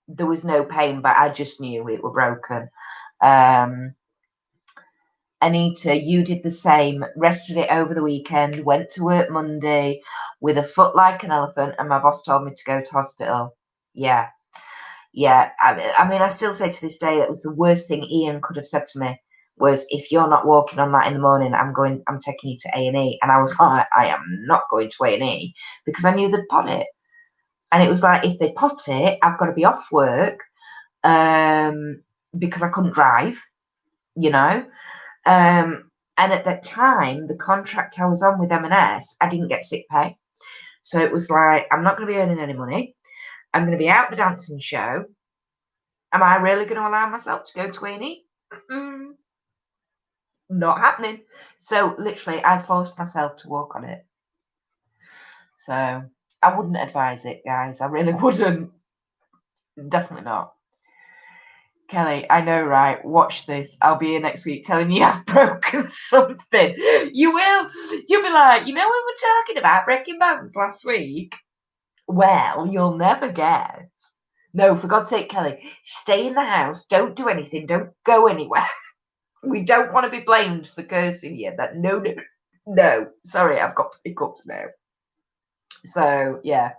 There was no pain, but I just knew it were broken. Anita, you did the same. Rested it over the weekend. Went to work Monday with a foot like an elephant, and my boss told me to go to hospital. Yeah, yeah. I mean, I still say to this day that was the worst thing Ian could have said to me. Was, if you're not walking on that in the morning, I'm taking you to A&E. And I was like, I am not going to A&E, because I knew they'd pot it. And it was like, if they pot it, I've got to be off work because I couldn't drive, you know. And at that time, the contract I was on with M&S, I didn't get sick pay. So it was like, I'm not going to be earning any money. I'm going to be out the dancing show. Am I really going to allow myself to go to A&E? Not happening. So literally, I forced myself to walk on it. So I wouldn't advise it, guys. I really wouldn't. Definitely not. Kelly, I know, right? Watch this. I'll be here next week telling you I've broken something. You will. You'll be like, you know, we were talking about breaking bones last week. Well, you'll never guess. No, for God's sake, Kelly, stay in the house. Don't do anything. Don't go anywhere. We don't want to be blamed for cursing you. No. Sorry, I've got hiccups now. So yeah.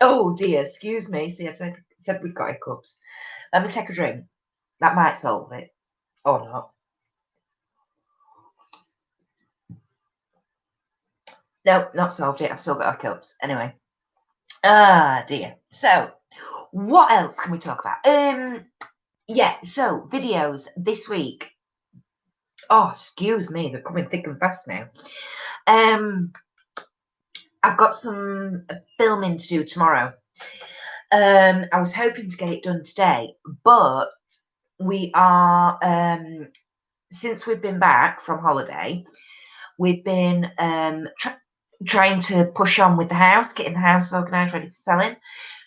Oh dear, excuse me. See, I said we've got hiccups. Let me take a drink. That might solve it, or not. No, not solved it. I've still got hiccups. Anyway. Ah dear. So, what else can we talk about? Yeah. So videos this week. Oh, excuse me, they're coming thick and fast now. I've got some filming to do tomorrow. I was hoping to get it done today, but we are, since we've been back from holiday, we've been trying to push on with the house, getting the house organised, ready for selling.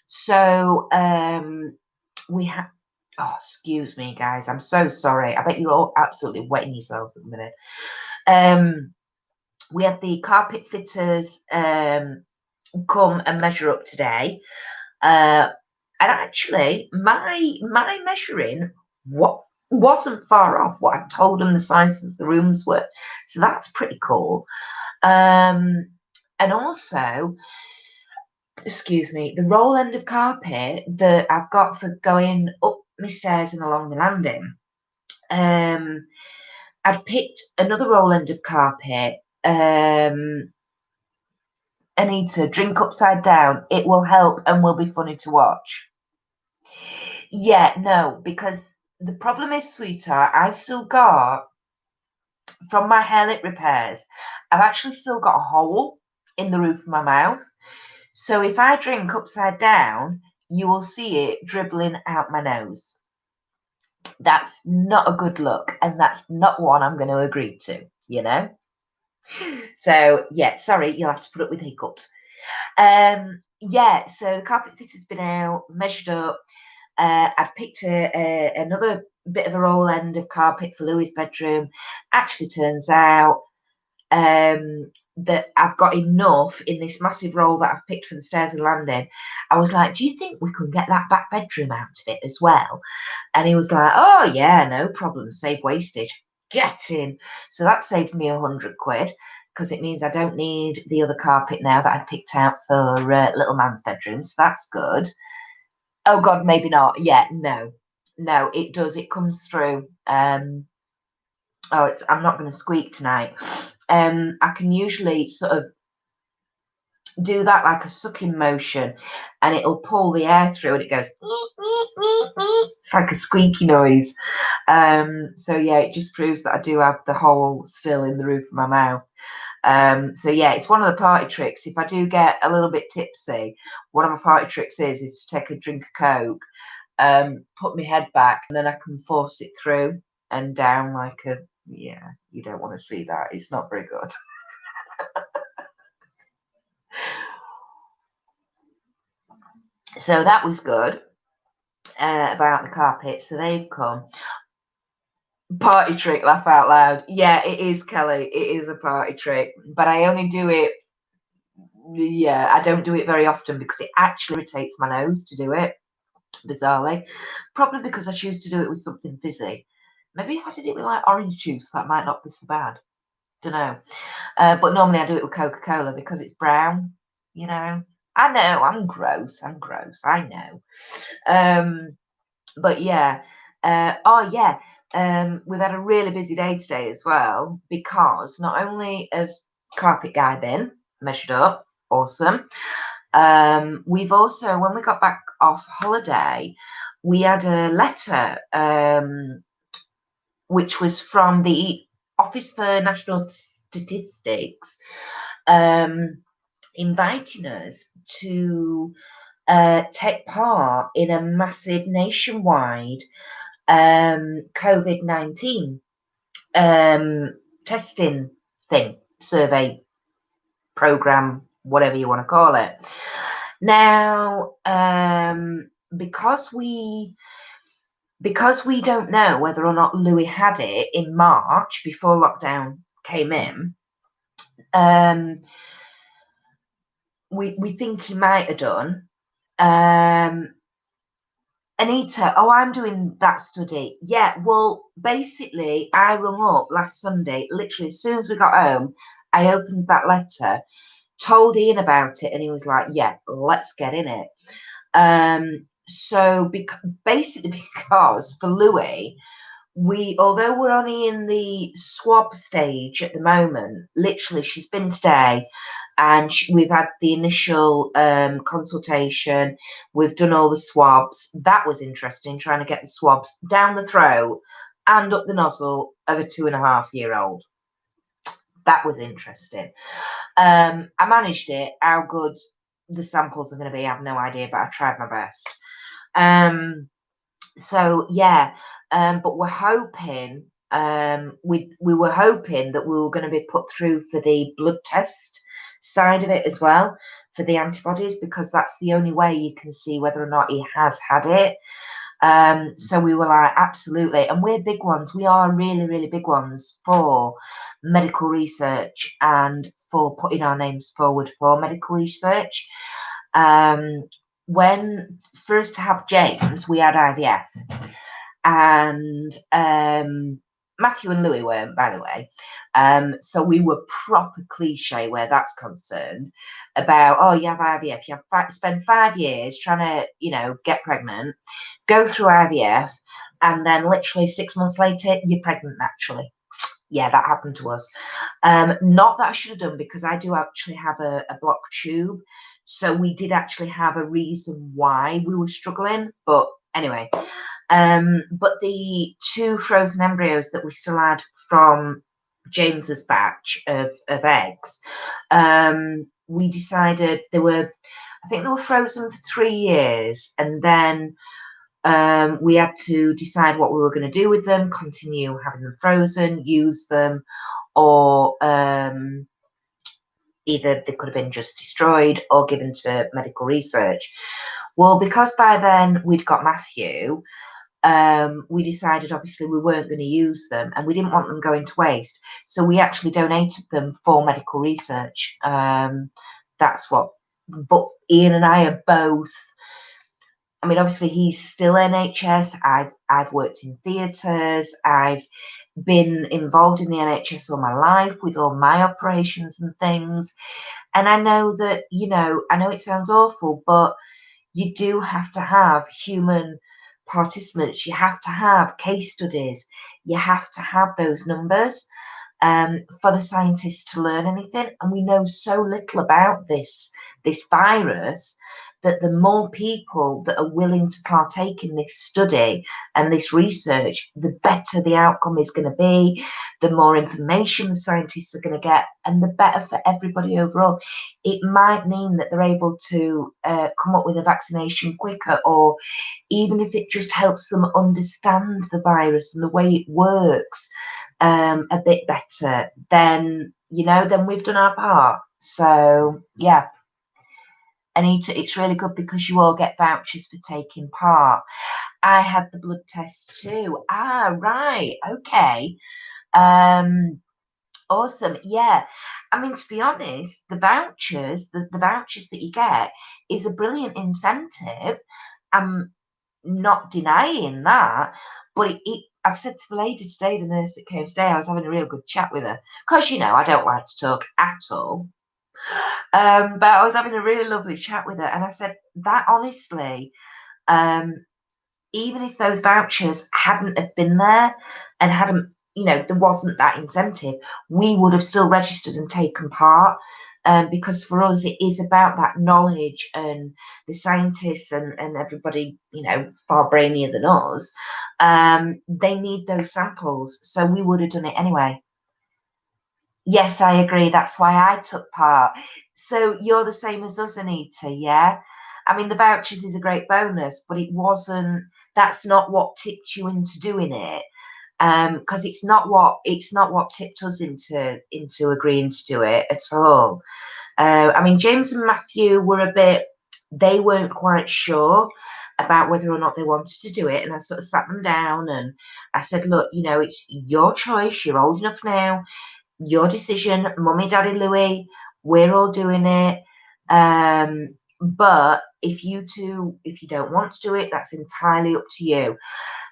So we have, oh, excuse me, guys, I'm so sorry. I bet you're all absolutely wetting yourselves at the minute. We had the carpet fitters come and measure up today. And actually, my measuring wasn't far off what I told them the size of the rooms were. So that's pretty cool. And also, excuse me, the roll end of carpet that I've got for going up my stairs and along the landing. I'd picked another roll end of carpet. I need to drink upside down. It will help and will be funny to watch. Yeah, no, because the problem is, sweetheart, I've still got, from my hair lip repairs, I've actually still got a hole in the roof of my mouth. So if I drink upside down, you will see it dribbling out my nose. That's not a good look, and that's not one I'm going to agree to, you know? So, yeah, sorry, you'll have to put up with hiccups. Yeah, so the carpet fitter's been out, measured up. I'd picked another bit of a roll end of carpet for Louis' bedroom. Actually, turns out that I've got enough in this massive roll that I've picked for the stairs and landing. I was like, do you think we can get that back bedroom out of it as well? And he was like, oh yeah, no problem, save wastage. Get in. So that saved me £100 because it means I don't need the other carpet now that I picked out for little man's bedroom. So that's good. Oh God, maybe not. Yeah, no, it does. It comes through. I'm not going to squeak tonight. I can usually sort of do that like a sucking motion, and it'll pull the air through, and it goes. It's like a squeaky noise. So yeah, it just proves that I do have the hole still in the roof of my mouth. So yeah, it's one of the party tricks. If I do get a little bit tipsy, one of my party tricks is to take a drink of Coke, put my head back, and then I can force it through and down like a, yeah, you don't want to see that. It's not very good. So that was good about the carpet. So they've come. Party trick, laugh out loud. Yeah, it is, Kelly. It is a party trick, but I only do it. Yeah, I don't do it very often because it actually irritates my nose to do it, bizarrely. Probably because I choose to do it with something fizzy. Maybe if I did it with like orange juice, that might not be so bad. Don't know. But normally I do it with Coca-Cola because it's brown, you know. I know, I'm gross. I know. But yeah. Oh yeah. We've had a really busy day today as well because not only has carpet guy been measured up, awesome. We've also, when we got back off holiday, we had a letter which was from the Office for National Statistics inviting us to take part in a massive nationwide COVID-19 testing thing, survey program, whatever you want to call it. Now, because we don't know whether or not Louis had it in March before lockdown came in, we think he might have done. Anita, oh, I'm doing that study. Yeah, well, basically, I rung up last Sunday, literally as soon as we got home, I opened that letter, told Ian about it, and he was like, yeah, let's get in it. So basically because for Louis, although we're only in the swab stage at the moment, literally she's been today and we've had the initial consultation. We've done all the swabs. That was interesting, trying to get the swabs down the throat and up the nozzle of a 2.5-year-old. That was interesting. I managed it. How good the samples are going to be, I have no idea, but I tried my best. So yeah, but we're hoping we were hoping that we were going to be put through for the blood test side of it as well for the antibodies, because that's the only way you can see whether or not he has had it. So we were like, absolutely. And we're big ones. We are really, really big ones for medical research and for putting our names forward for medical research. When first to have James, we had IVF, and Matthew and Louis weren't, by the way. So we were proper cliche where that's concerned about, oh, you have IVF, you have spend 5 years trying to, get pregnant, go through IVF, and then literally 6 months later, you're pregnant naturally. Yeah, that happened to us. Not that I should have done, because I do actually have a blocked tube. So we did actually have a reason why we were struggling. But anyway, but the 2 frozen embryos that we still had from James's batch of eggs, we decided they were I think they were frozen for 3 years, and then we had to decide what we were going to do with them, continue having them frozen, use them, or either they could have been just destroyed or given to medical research. Well, because by then we'd got Matthew, we decided obviously we weren't going to use them and we didn't want them going to waste. So we actually donated them for medical research. That's what, but Ian and I are both, I mean, obviously he's still NHS. I've worked in theatres. I've been involved in the NHS all my life with all my operations and things. And I know that, I know it sounds awful, but you do have to have human participants. You have to have case studies. You have to have those numbers for the scientists to learn anything. And we know so little about this virus that the more people that are willing to partake in this study and this research, the better the outcome is going to be, the more information the scientists are going to get, and the better for everybody overall. It might mean that they're able to come up with a vaccination quicker, or even if it just helps them understand the virus and the way it works a bit better, then, then we've done our part. So, yeah. Anita, it's really good because you all get vouchers for taking part. I had the blood test too. Ah, right. Okay. Awesome. Yeah. I mean, to be honest, the vouchers that you get is a brilliant incentive. I'm not denying that, but I've said to the lady today, the nurse that came today, I was having a real good chat with her because, I don't like to talk at all. But I was having a really lovely chat with her, and I said that honestly, even if those vouchers hadn't have been there and hadn't, there wasn't that incentive, we would have still registered and taken part. Because for us, it is about that knowledge, and the scientists and everybody, far brainier than us, they need those samples. So we would have done it anyway. Yes, I agree. That's why I took part. So you're the same as us, Anita, yeah? I mean, the vouchers is a great bonus, but that's not what tipped you into doing it. Because it's not what tipped us into agreeing to do it at all. I mean, James and Matthew they weren't quite sure about whether or not they wanted to do it. And I sort of sat them down and I said, look, it's your choice. You're old enough now. Your decision, Mummy, Daddy, Louis, we're all doing it. But if you don't want to do it, that's entirely up to you.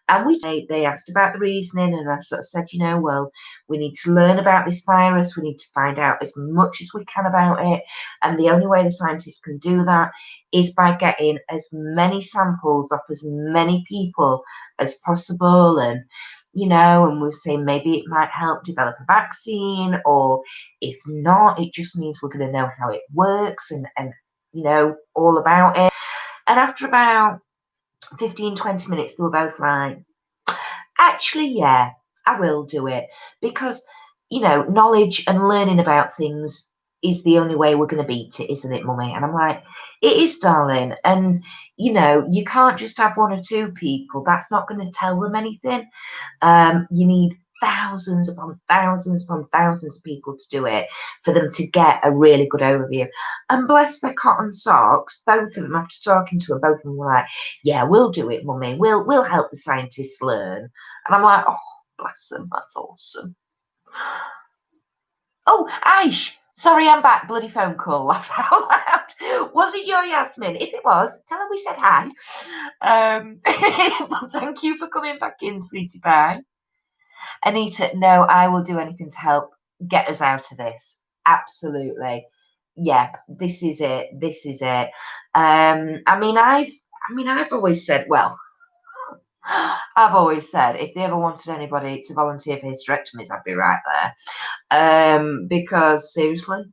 And they asked about the reasoning, and I sort of said, well, we need to learn about this virus. We need to find out as much as we can about it. And the only way the scientists can do that is by getting as many samples off as many people as possible. And, and we're saying maybe it might help develop a vaccine, or if not, it just means we're going to know how it works and all about it. And after about 15, 20 minutes, they were both like, actually, yeah, I will do it. Because, knowledge and learning about things is the only way we're going to beat it, isn't it, Mummy? And I'm like, it is, darling. And, you can't just have one or two people. That's not going to tell them anything. You need thousands upon thousands upon thousands of people to do it for them to get a really good overview. And bless their cotton socks, both of them, after talking to them, both of them were like, yeah, we'll do it, Mummy. We'll help the scientists learn. And I'm like, oh, bless them. That's awesome. Oh, Aish. Sorry, I'm back. Bloody phone call. Laugh out loud. Was it your Yasmin? If it was, tell her we said hi. Thank you for coming back in, sweetie pie. Anita, no, I will do anything to help get us out of this. Absolutely. Yeah, this is it. This is it. I mean, I've always said, well, I've always said if they ever wanted anybody to volunteer for hysterectomies, I'd be right there. Because seriously,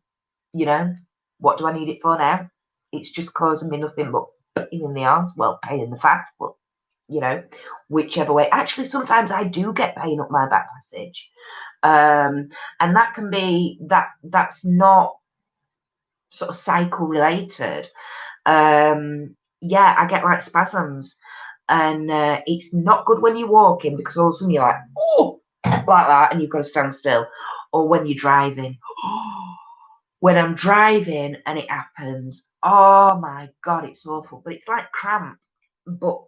what do I need it for now? It's just causing me nothing but pain in the arse. Well, pain in the fat, but whichever way. Actually, sometimes I do get pain up my back passage. And that can be that's not sort of cycle related. yeah, I get like spasms, and it's not good when you're walking because all of a sudden you're like, oh, like that, and you've got to stand still, or when you're driving. When I'm driving and it happens, oh my God, it's awful. But it's like cramp. But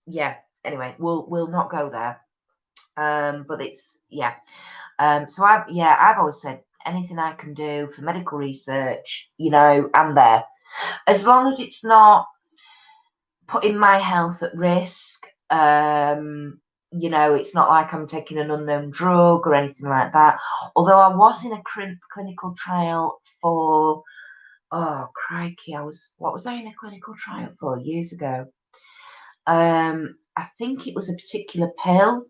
yeah, anyway, we'll not go there. But it's yeah. So I've always said anything I can do for medical research, I'm there. As long as it's not putting my health at risk, it's not like I'm taking an unknown drug or anything like that. Although I was in a clinical trial for, oh crikey, what was I in a clinical trial for years ago? I think it was a particular pill.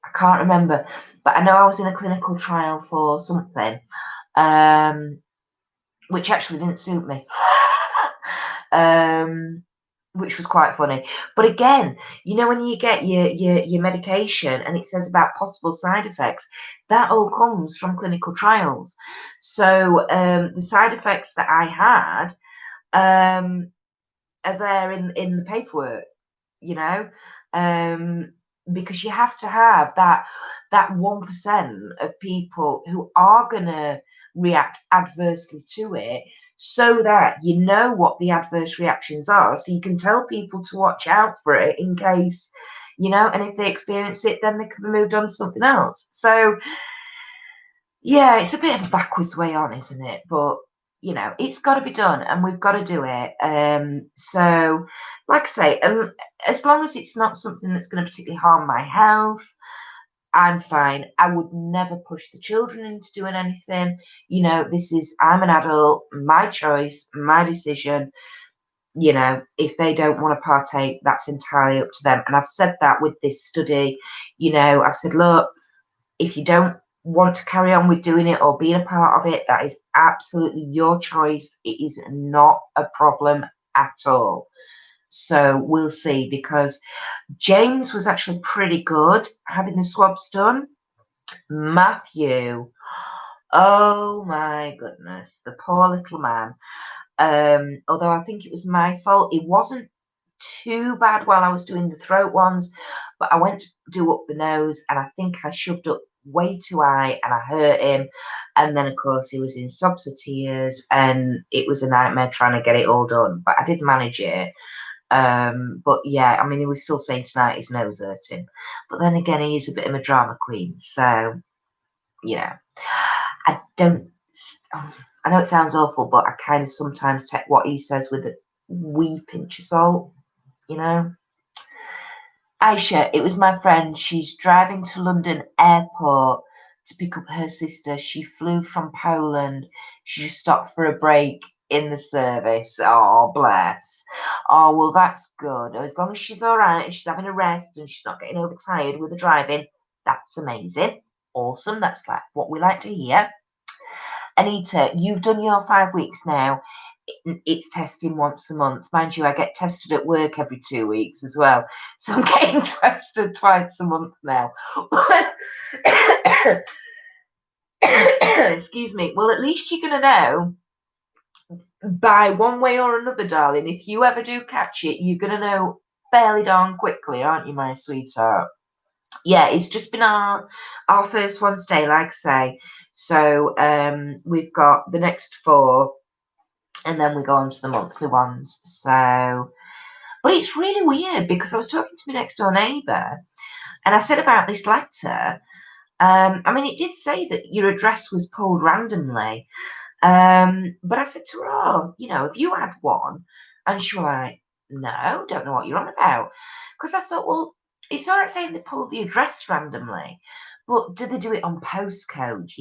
I can't remember, but I know I was in a clinical trial for something, which actually didn't suit me. Which was quite funny. But again, when you get your medication and it says about possible side effects, that all comes from clinical trials. So the side effects that I had are there in the paperwork, because you have to have that 1% of people who are going to react adversely to it, so that you know what the adverse reactions are, so you can tell people to watch out for it in case, and if they experience it, then they can be moved on to something else. So yeah, it's a bit of a backwards way on, isn't it? But it's got to be done, and we've got to do it. So, like I say, as long as it's not something that's going to particularly harm my health, I'm fine. I would never push the children into doing anything. I'm an adult, my choice, my decision. If they don't want to partake, that's entirely up to them. And I've said that with this study. I've said, look, if you don't want to carry on with doing it or being a part of it, that is absolutely your choice. It is not a problem at all. So we'll see, because James was actually pretty good having the swabs done. Matthew, oh my goodness, the poor little man. Although I think it was my fault, it wasn't too bad while I was doing the throat ones, but I went to do up the nose and I think I shoved up way too high and I hurt him. And then, of course, he was in sobs of tears and it was a nightmare trying to get it all done. But I did manage it. But yeah, I mean, he was still saying tonight his nose hurt him. But then again, he is a bit of a drama queen. So, I don't. I know it sounds awful, but I kind of sometimes take what he says with a wee pinch of salt, Aisha, it was my friend. She's driving to London airport to pick up her sister. She flew from Poland. She just stopped for a break in the service. Oh, bless. Oh, well, that's good. As long as she's all right and she's having a rest and she's not getting overtired with the driving, that's amazing. Awesome. That's like what we like to hear. Anita, you've done your 5 weeks now. It's testing once a month. Mind you, I get tested at work every 2 weeks as well. So I'm getting tested twice a month now. Excuse me. Well, at least you're going to know by one way or another, darling. If you ever do catch it, you're going to know fairly darn quickly, aren't you, my sweetheart? Yeah, it's just been our first one today, like I say. So we've got the next 4, and then we go on to the monthly ones. So, but it's really weird because I was talking to my next door neighbour and I said about this letter. I mean, it did say that your address was pulled randomly. But I said to her, oh, have you had one? And she was like, no, don't know what you're on about. Because I thought, well, it's all right saying they pulled the address randomly, but do they do it on postcode,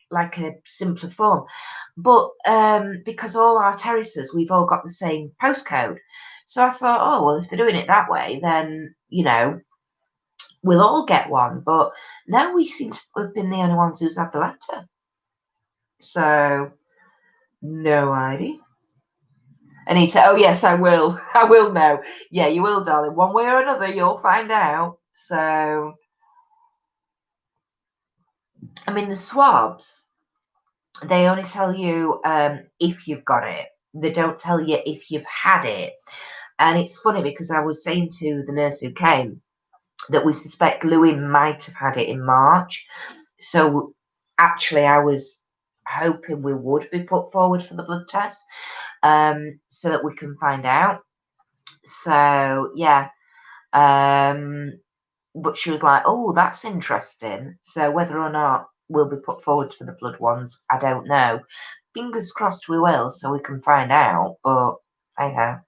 like a simpler form? But because all our terraces, we've all got the same postcode. So I thought, oh, well, if they're doing it that way, then, we'll all get one. But no, we seem to have been the only ones who's had the letter. So, no idea. Anita, oh yes, I will. I will know. Yeah, you will, darling. One way or another, you'll find out. So, I mean, the swabs, They only tell you if you've got it. They don't tell you if you've had it. And it's funny because I was saying to the nurse who came that we suspect Louis might have had it in March. So actually, I was hoping we would be put forward for the blood test so that we can find out. So yeah, but she was like, "Oh, that's interesting." So whether or not we'll be put forward for the blood ones, I don't know. Fingers crossed we will, so we can find out. But I know.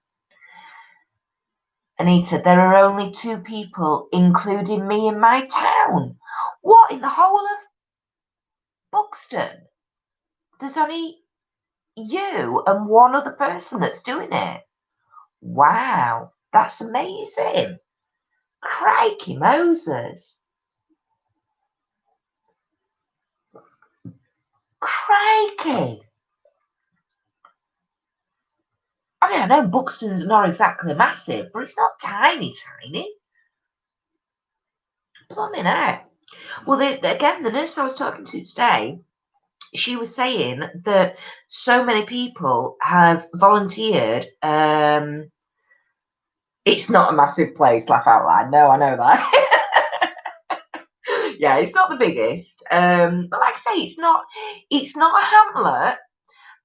Anita, there are only 2 people, including me, in my town. What, in the whole of Buxton? There's only you and one other person that's doing it. Wow, that's amazing. Crikey Moses. Crikey. I mean, I know Buxton's not exactly massive, but it's not tiny, tiny. Blooming heck. Well, again, the nurse I was talking to today, she was saying that so many people have volunteered. It's not a massive place, laugh out loud. No, I know that. Yeah, it's not the biggest. But like I say, it's not a hamlet.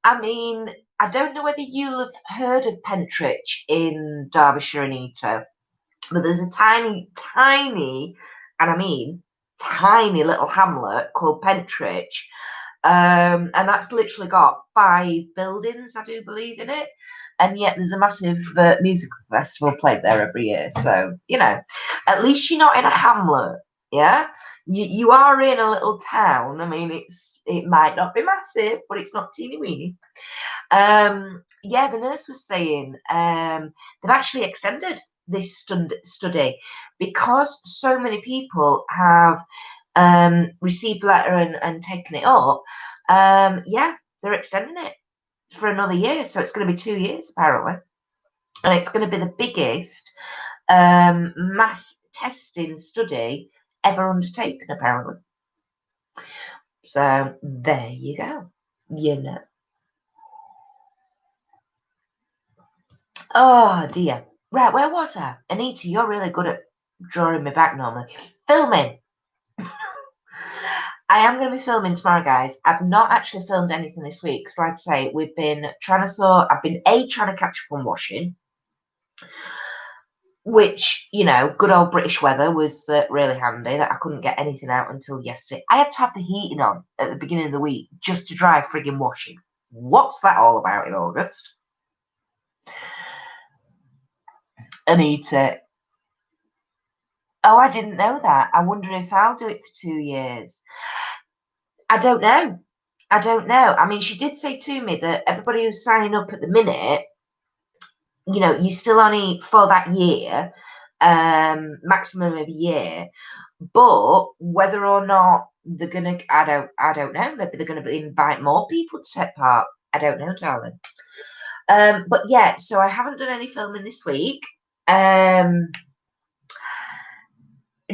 I mean, I don't know whether you'll have heard of Pentridge in Derbyshire, Anita, but there's a tiny, tiny, and I mean tiny little hamlet called Pentridge. And that's literally got 5 buildings, I do believe, in it. And yet there's a massive musical festival played there every year. So, at least you're not in a hamlet. Yeah, you are in a little town. I mean, it might not be massive, but it's not teeny weeny. Yeah, the nurse was saying they've actually extended this study because so many people have received the letter and taken it up. Yeah, they're extending it for another year, so it's going to be 2 years apparently, and it's going to be the biggest mass testing study ever undertaken apparently. So there you go. Oh dear. Right, where was I? Anita, you're really good at drawing me back normally. Filming. I am going to be filming tomorrow, guys. I've not actually filmed anything this week because, like I say, we've been trying to sort. I've been trying to catch up on washing, which good old British weather was really handy. That I couldn't get anything out until yesterday. I had to have the heating on at the beginning of the week just to dry frigging washing. What's that all about in August? Anita. Oh, I didn't know that. I wonder if I'll do it for 2 years. I don't know. I don't know. I mean, she did say to me that everybody who's signing up at the minute, you're still only for that year, maximum of a year. But whether or not they're gonna, I don't know. Maybe they're gonna invite more people to take part. I don't know, darling. But yeah, so I haven't done any filming this week.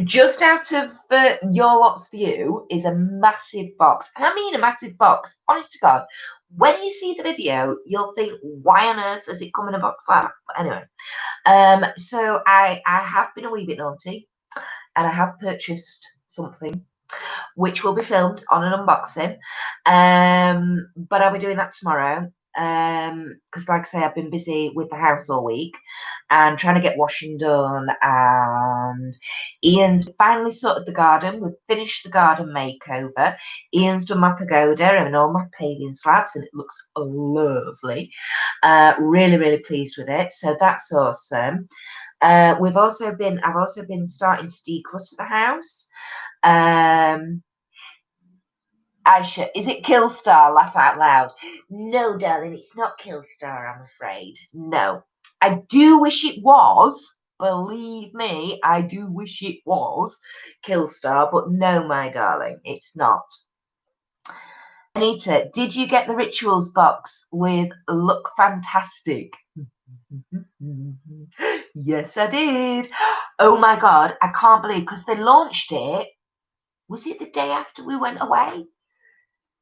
Just out of your lot's view is a massive box. And I mean a massive box. Honest to God, when you see the video, you'll think, why on earth has it come in a box like that? But anyway, so I have been a wee bit naughty and I have purchased something which will be filmed on an unboxing. But I'll be doing that tomorrow. Because like I say, I've been busy with the house all week and trying to get washing done, and Ian's finally sorted the garden. We've finished the garden makeover. Ian's done my pagoda and all my paving slabs, and it looks lovely. Really, really pleased with it. So that's awesome. I've also been starting to declutter the house. Aisha, is it Killstar? Laugh out loud. No, darling, it's not Killstar, I'm afraid. No. I do wish it was. Believe me, I do wish it was Killstar, but no, my darling, it's not. Anita, did you get the rituals box with Look Fantastic? Yes, I did. Oh my God, I can't believe, because they launched it. Was it the day after we went away?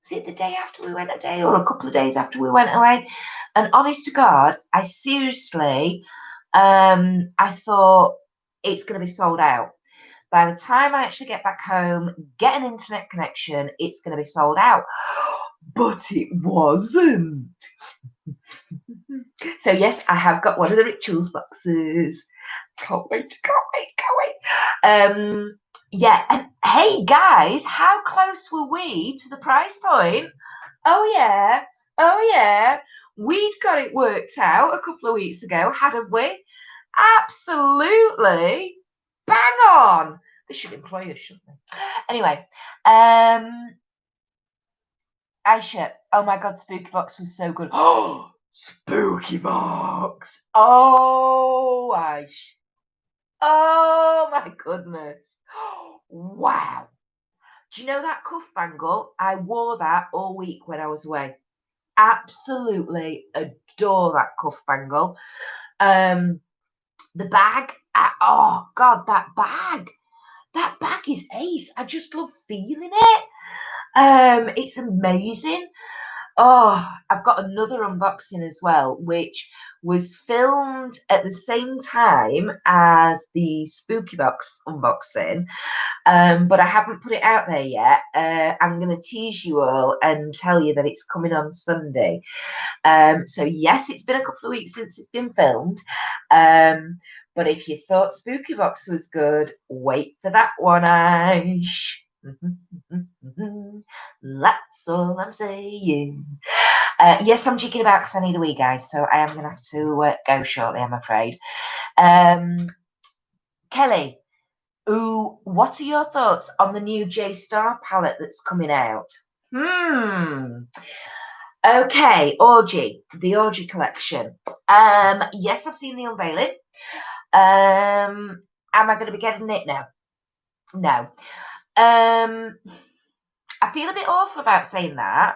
Was it the day after we went away or a couple of days after we went away? And honest to God, I seriously, I thought it's going to be sold out. By the time I actually get back home, get an internet connection, it's going to be sold out. But it wasn't. So yes, I have got one of the rituals boxes. Can't wait. Yeah, and hey guys, how close were we to the price point? Oh yeah, we'd got it worked out a couple of weeks ago, hadn't we? Absolutely, bang on. They should employ us, shouldn't they? Anyway, Aisha, oh my God, Spooky Box was so good. Oh, Spooky Box. Oh, Aish. Oh my goodness. Wow. Do you know that cuff bangle? I wore that all week when I was away. Absolutely adore that cuff bangle. The bag. Oh God, that bag. That bag is ace. I just love feeling it. It's amazing. Oh, I've got another unboxing as well, which was filmed at the same time as the Spooky Box unboxing, but I haven't put it out there yet. I'm going to tease you all and tell you that it's coming on Sunday. So yes, it's been a couple of weeks since it's been filmed, but if you thought Spooky Box was good, wait for that one, Ash. That's all I'm saying. Yes, I'm jigging about because I need a wee, guys, so I am going to have to go shortly, I'm afraid. Kelly, what are your thoughts on the new J-Star palette that's coming out? Okay, the Orgy collection. Yes, I've seen the unveiling. Am I going to be getting it now? No. I feel a bit awful about saying that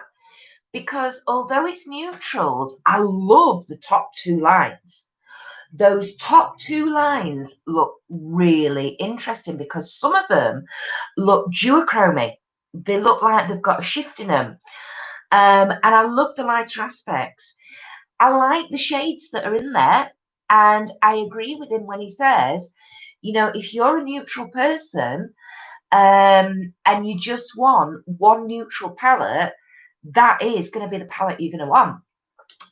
because although it's neutrals, I love the top two lines. Those top two lines look really interesting because some of them look duochromy. They look like they've got a shift in them. And I love the lighter aspects. I like the shades that are in there. And I agree with him when he says, you know, if you're a neutral person and you just want one neutral palette, that is going to be the palette you're going to want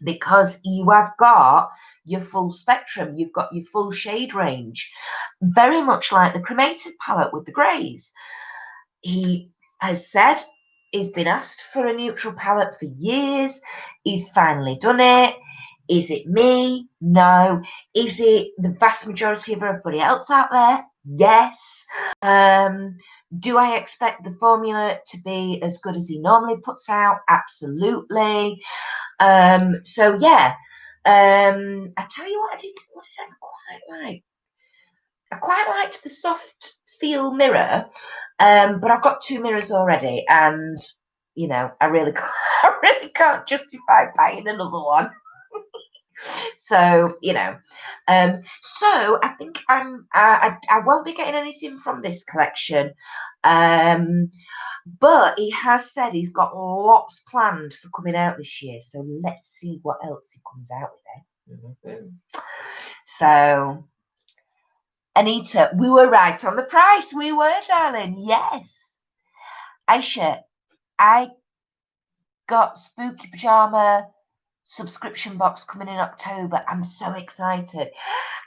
because you have got your full spectrum, you've got your full shade range, very much like the cremated palette with the greys. He has said he's been asked for a neutral palette for years. He's finally done it. Is it me? No. Is it the vast majority of everybody else out there? Yes. Do I expect the formula to be as good as he normally puts out? Absolutely. So yeah. I tell you what did I quite like? I quite liked the soft feel mirror, but I've got two mirrors already, and you know, I really can't justify buying another one. So you know, so I think I won't be getting anything from this collection, but he has said he's got lots planned for coming out this year. So let's see what else he comes out with. So. Anita, we were right on the price. We were, darling. Yes. Aisha, I got Spooky Pajama subscription box coming in October. I'm so excited.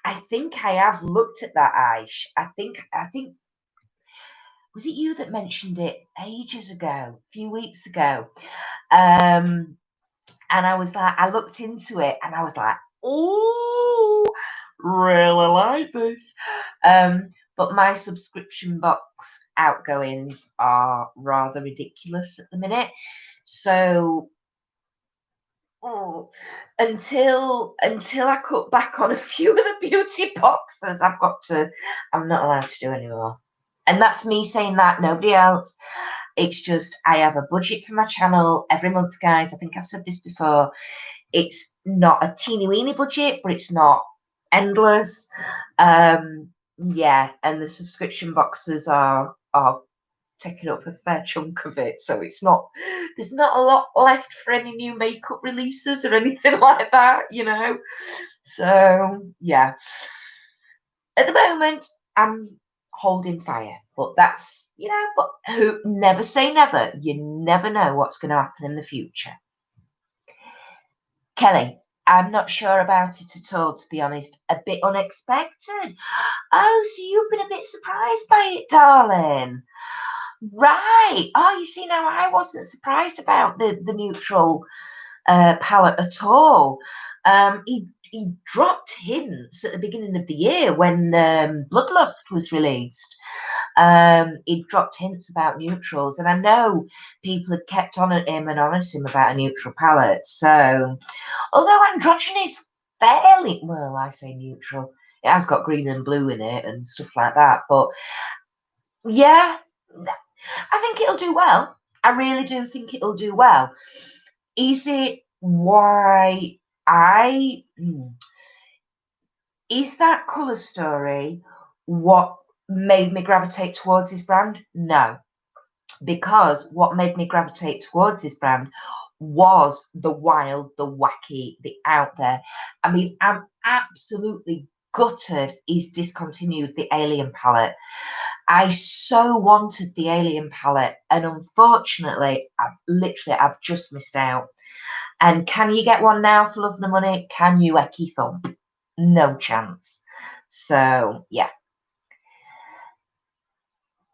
I think I have looked at that, Aish. I think was it you that mentioned it ages ago, a few weeks ago? And I was like, I looked into it and I was like, oh, really like this. But my subscription box outgoings are rather ridiculous at the minute. So until I cut back on a few of the beauty boxes, I'm not allowed to do anymore. And that's me saying that, nobody else. It's just I have a budget for my channel every month, guys. I think I've said this before. It's not a teeny weeny budget, but it's not endless. Yeah, and the subscription boxes are taken up a fair chunk of it, so there's not a lot left for any new makeup releases or anything like that, So yeah, at the moment I'm holding fire, but that's but who never say never. You never know what's going to happen in the future. Kelly, I'm not sure about it at all, to be honest. A bit unexpected. Oh, so you've been a bit surprised by it, darling. Right. Oh, you see, now I wasn't surprised about the neutral palette at all. He dropped hints at the beginning of the year when Bloodlust was released. He dropped hints about neutrals, and I know people had kept on at him and on at him about a neutral palette. So, although androgyny is fairly, well, I say neutral, it has got green and blue in it and stuff like that. But yeah, I think it'll do well. I really do think it'll do well. Is it why I is that colour story what made me gravitate towards his brand? No, because what made me gravitate towards his brand was the wild, the wacky, the out there. I mean, I'm absolutely gutted he's discontinued the Alien palette. I so wanted the Alien palette, and unfortunately, I've just missed out. And can you get one now for love nor money? Can you, Ecky Thump? No chance. So yeah.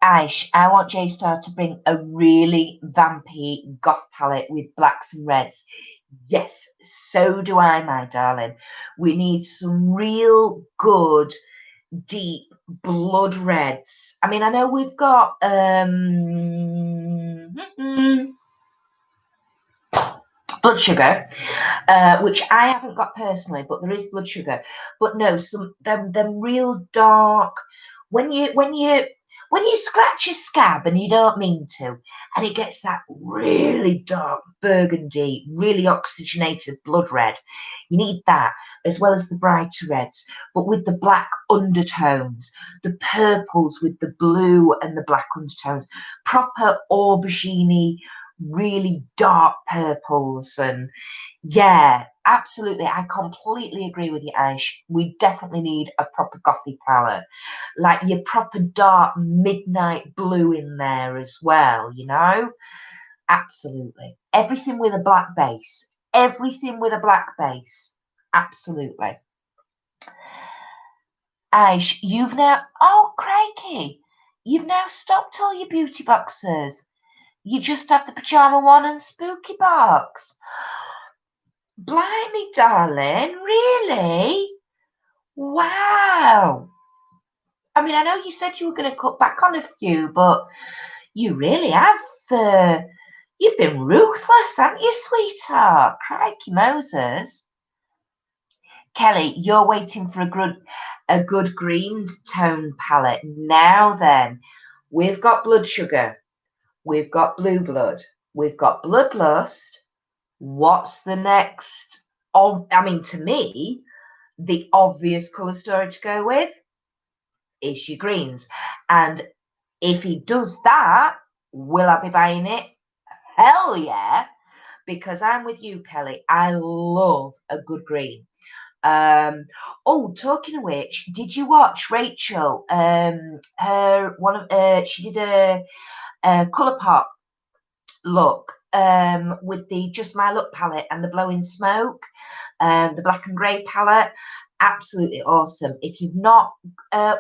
Aish, I want J-Star to bring a really vampy goth palette with blacks and reds. Yes, so do I, my darling. We need some real good, deep blood reds. I mean, I know we've got blood sugar, which I haven't got personally, but there is blood sugar. But no, some them real dark. When you scratch your scab and you don't mean to, and it gets that really dark burgundy, really oxygenated blood red, you need that as well as the brighter reds, but with the black undertones, the purples with the blue and the black undertones, proper aubergine, really dark purples. And yeah, absolutely, I completely agree with you, Ash. We definitely need a proper gothic palette, like your proper dark midnight blue in there as well, absolutely, everything with a black base, absolutely. Ash, crikey, you've now stopped all your beauty boxes. You just have the pajama one and spooky box. Blimey, darling, really? Wow. I mean, I know you said you were going to cut back on a few, but you really have. You've been ruthless, haven't you, sweetheart? Crikey Moses. Kelly, you're waiting for a good green tone palette. Now then, we've got blood sugar. We've got blue blood. We've got bloodlust. What's the next? To me, the obvious colour story to go with is your greens. And if he does that, will I be buying it? Hell yeah. Because I'm with you, Kelly. I love a good green. Talking of which, did you watch Rachel? She did a colour pop look with the Just My Look palette and the Blowing Smoke, the black and grey palette. Absolutely awesome. If you've not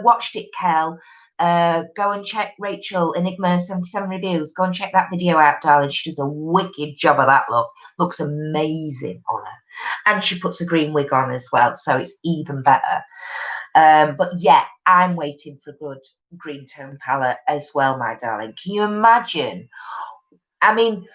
watched it, Kel, go and check Rachel Enigma 77 Reviews. Go and check that video out, darling. She does a wicked job of that look. Looks amazing on her. And she puts a green wig on as well, so it's even better. But yeah, I'm waiting for a good green tone palette as well, my darling. Can you imagine? I mean,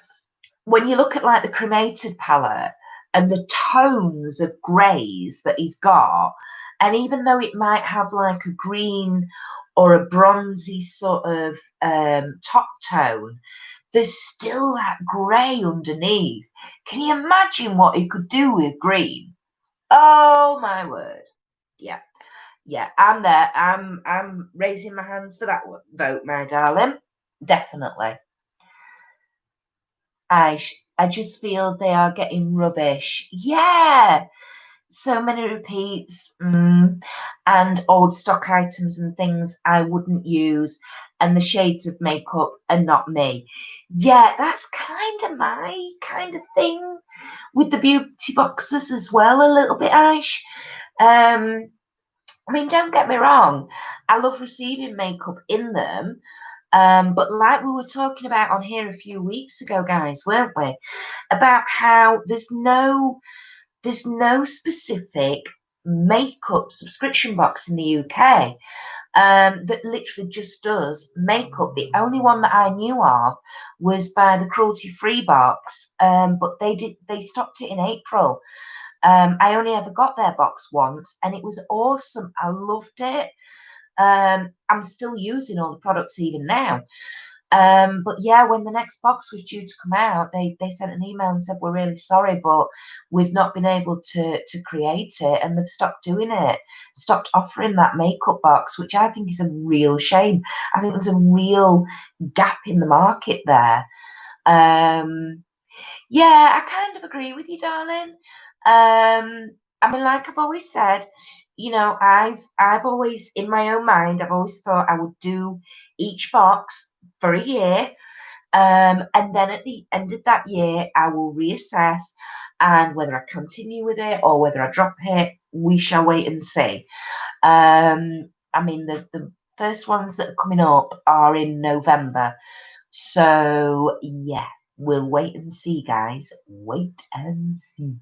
when you look at like the cremated palette and the tones of greys that he's got, and even though it might have like a green or a bronzy sort of top tone, there's still that grey underneath. Can you imagine what he could do with green? Oh my word. Yeah, I'm there. I'm raising my hands for that vote, my darling. definitely. I just feel they are getting rubbish. Yeah, so many repeats, and old stock items and things I wouldn't use, and the shades of makeup are not me. Yeah, that's kind of my kind of thing with the beauty boxes as well, a little bit, Ash. I mean, don't get me wrong, I love receiving makeup in them. But like we were talking about on here a few weeks ago, guys, weren't we? About how there's no specific makeup subscription box in the UK that literally just does makeup. The only one that I knew of was by the Cruelty Free box, but they stopped it in April. I only ever got their box once, and it was awesome. I loved it. I'm still using all the products even now. But yeah, when the next box was due to come out, they sent an email and said, we're really sorry, but we've not been able to create it, and they've stopped doing it, stopped offering that makeup box, which I think is a real shame. I think there's a real gap in the market there. Yeah, I kind of agree with you, darling. I mean, like I've always said, I've always, in my own mind, I've always thought I would do each box for a year. And then at the end of that year, I will reassess, and whether I continue with it or whether I drop it, we shall wait and see. I mean, the first ones that are coming up are in November. So yeah, we'll wait and see, guys. Wait and see.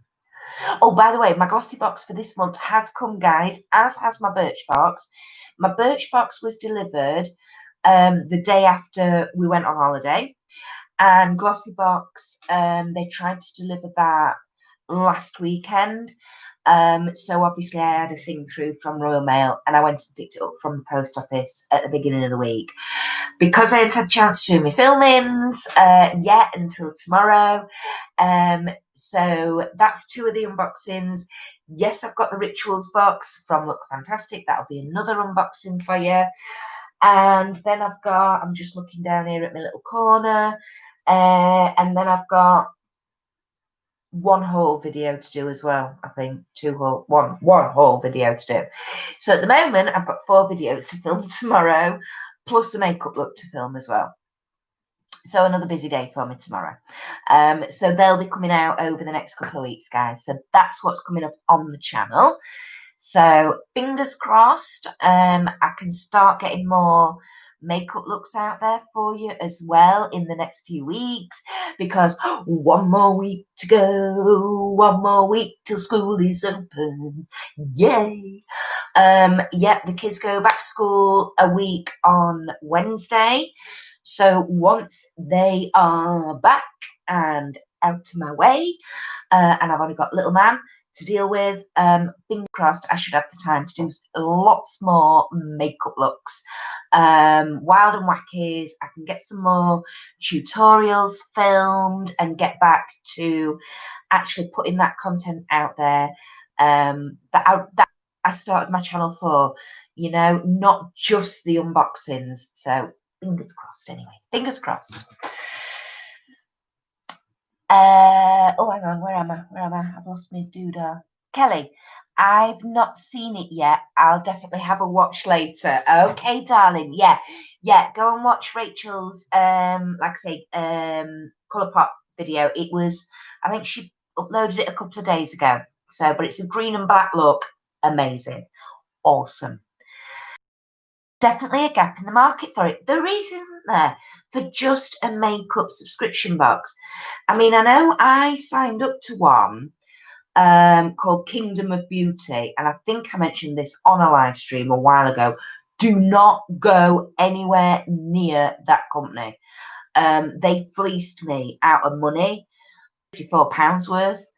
Oh, by the way, my glossy box for this month has come, guys, as has my birch box. My birch box was delivered the day after we went on holiday, and glossy box, they tried to deliver that last weekend. So obviously I had a thing through from Royal Mail, and I went and picked it up from the post office at the beginning of the week. Because I haven't had a chance to do my filmings yet until tomorrow. So that's two of the unboxings. Yes, I've got the Rituals box from Look Fantastic. That'll be another unboxing for you. And then I'm just looking down here at my little corner. And then I've got one whole video to do as well. I think one whole video to do. So at the moment, I've got 4 videos to film tomorrow, plus a makeup look to film as well. So another busy day for me tomorrow. So they'll be coming out over the next couple of weeks, guys. So that's what's coming up on the channel. So fingers crossed, I can start getting more makeup looks out there for you as well in the next few weeks, because one more week to go, one more week till school is open. Yay! Yep, the kids go back to school a week on Wednesday. So once they are back and out of my way, and I've only got little man to deal with, fingers crossed I should have the time to do lots more makeup looks. Wild and wackies, I can get some more tutorials filmed and get back to actually putting that content out there, that I started my channel for, not just the unboxings. So fingers crossed anyway, fingers crossed. Oh, hang on, where am I? I've lost my doodah. Kelly, I've not seen it yet. I'll definitely have a watch later. Okay, darling. Yeah, go and watch Rachel's, like I say, Colourpop video. It was, I think she uploaded it a couple of days ago. So, but it's a green and black look. Amazing. Awesome. Definitely a gap in the market for it. There isn't there for just a makeup subscription box. I mean, I know I signed up to one called Kingdom of Beauty, and I think I mentioned this on a live stream a while ago. Do not go anywhere near that company. They fleeced me out of money, £54 worth,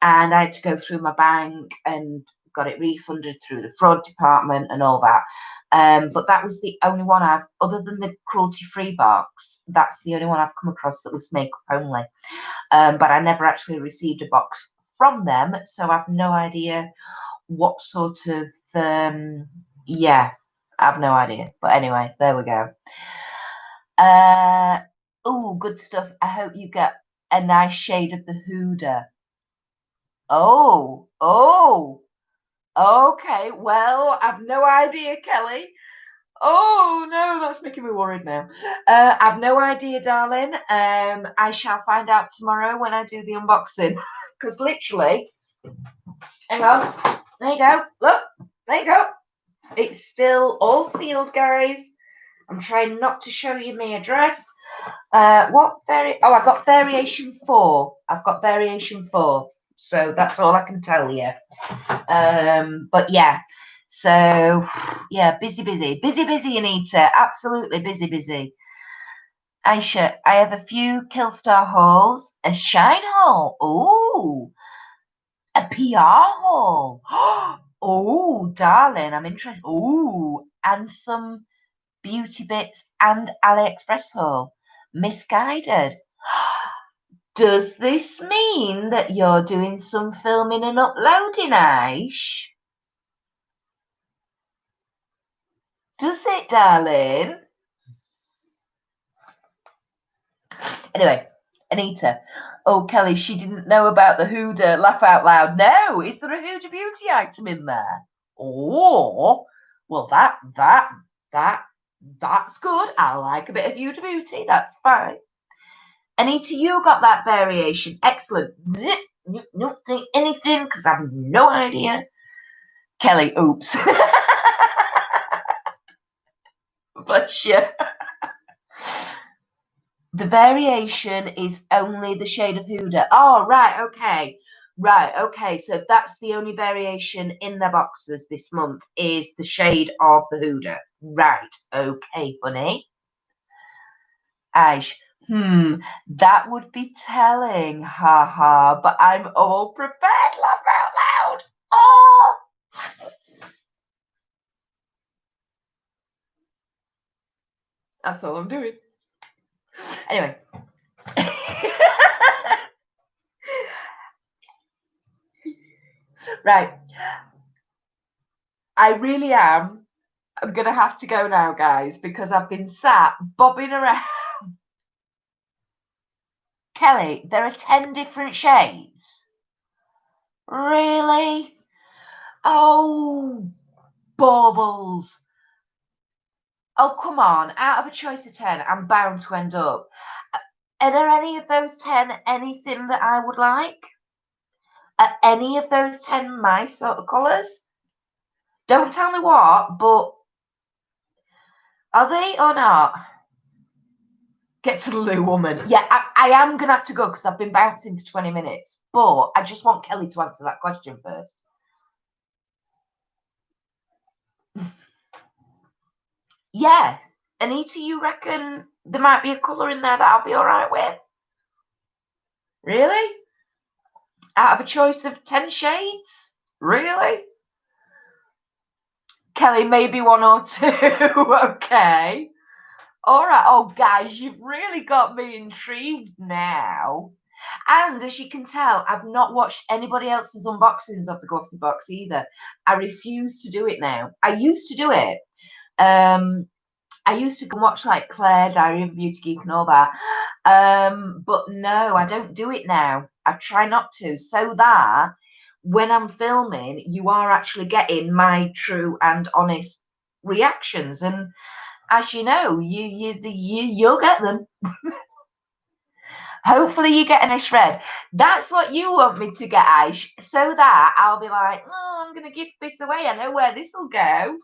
and I had to go through my bank and got it refunded through the fraud department and all that. But that was the only one other than the cruelty-free box, that's the only one I've come across that was makeup only. But I never actually received a box from them, so I've no idea what sort of, yeah, I have no idea. But anyway, there we go. Oh, good stuff. I hope you get a nice shade of the Huda. Oh, okay. Well, I've no idea, Kelly. Oh no, that's making me worried now. I've no idea, darling. I shall find out tomorrow when I do the unboxing. Because literally, hang on. There you go. Look, there you go. It's still all sealed, guys. I'm trying not to show you my address. I got variation 4. I've got variation 4. So that's all I can tell you. But yeah. So yeah, busy, Anita. Absolutely busy. Aisha, I have a few Killstar hauls, a Shine haul. Oh, a PR haul. Oh, darling, I'm interested. Oh, and some beauty bits and AliExpress haul. Misguided. Does this mean that you're doing some filming and uploading, Aish? Does it, darling? Anyway, Anita. Oh, Kelly, she didn't know about the Huda. Laugh out loud. No, is there a Huda Beauty item in there? Oh, well, that's good. I like a bit of Huda Beauty. That's fine. Anita, you got that variation. Excellent. Zip. Don't say anything because I have no idea. Kelly, oops. Bless you. The variation is only the shade of Huda. Oh, right, okay. Right, okay. So if that's the only variation in the boxes this month is the shade of the Huda. Right, okay, honey. Ash, that would be telling, haha, but I'm all prepared, laugh out loud. Oh! That's all I'm doing. Anyway. Right. I really am. I'm going to have to go now, guys, because I've been sat bobbing around. Kelly, there are 10 different shades. Really? Oh, baubles. Oh, come on. Out of a choice of 10, I'm bound to end up. Are there any of those 10 anything that I would like? Are any of those 10 my sort of colours? Don't tell me what, but are they or not? Get to the loo, woman. Yeah, I am going to have to go because I've been bouncing for 20 minutes. But I just want Kelly to answer that question first. Yeah. Anita, you reckon there might be a colour in there that I'll be all right with? Really? Out of a choice of 10 shades? Really? Kelly, maybe one or two. Okay. All right. Oh, guys, you've really got me intrigued now. And as you can tell, I've not watched anybody else's unboxings of the Glossy Box either. I refuse to do it now. I used to do it. I used to watch like Claire, Diary of a Beauty Geek and all that. But no, I don't do it now. I try not to, so that when I'm filming, you are actually getting my true and honest reactions. And as you know, you'll get them. Hopefully you get a nice red. That's what you want me to get, Ash, so that I'll be like, oh, I'm going to give this away. I know where this will go.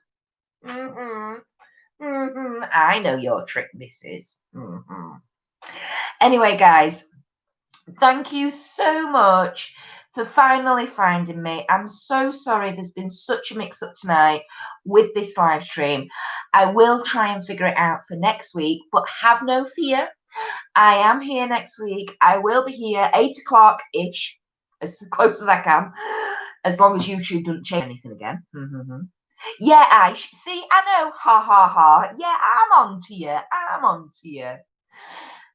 I know your trick, missus. Anyway, guys, thank you so much for finally finding me. I'm so sorry there's been such a mix-up tonight with this live stream. I will try and figure it out for next week, but have no fear. I am here next week. I will be here 8 o'clock-ish, as close as I can, as long as YouTube doesn't change anything again. Yeah, Ash. See, I know. Ha, ha, ha. Yeah, I'm on to you.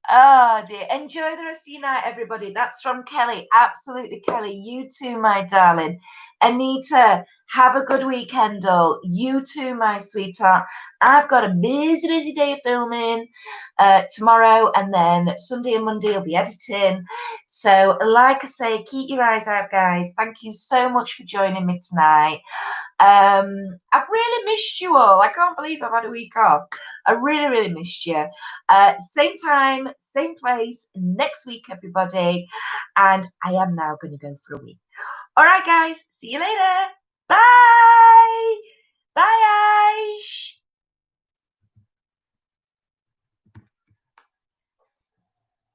Oh, dear. Enjoy the rest of your night, everybody. That's from Kelly. Absolutely, Kelly. You too, my darling. Anita, have a good weekend, all. You too, my sweetheart. I've got a busy, busy day of filming tomorrow, and then Sunday and Monday I'll be editing. So, like I say, keep your eyes out, guys. Thank you so much for joining me tonight. I've really missed you all. I can't believe I've had a week off. I really, really missed you. Same time, same place next week, everybody. And I am now going to go for a week. All right, guys. See you later. Bye. Bye, Ash.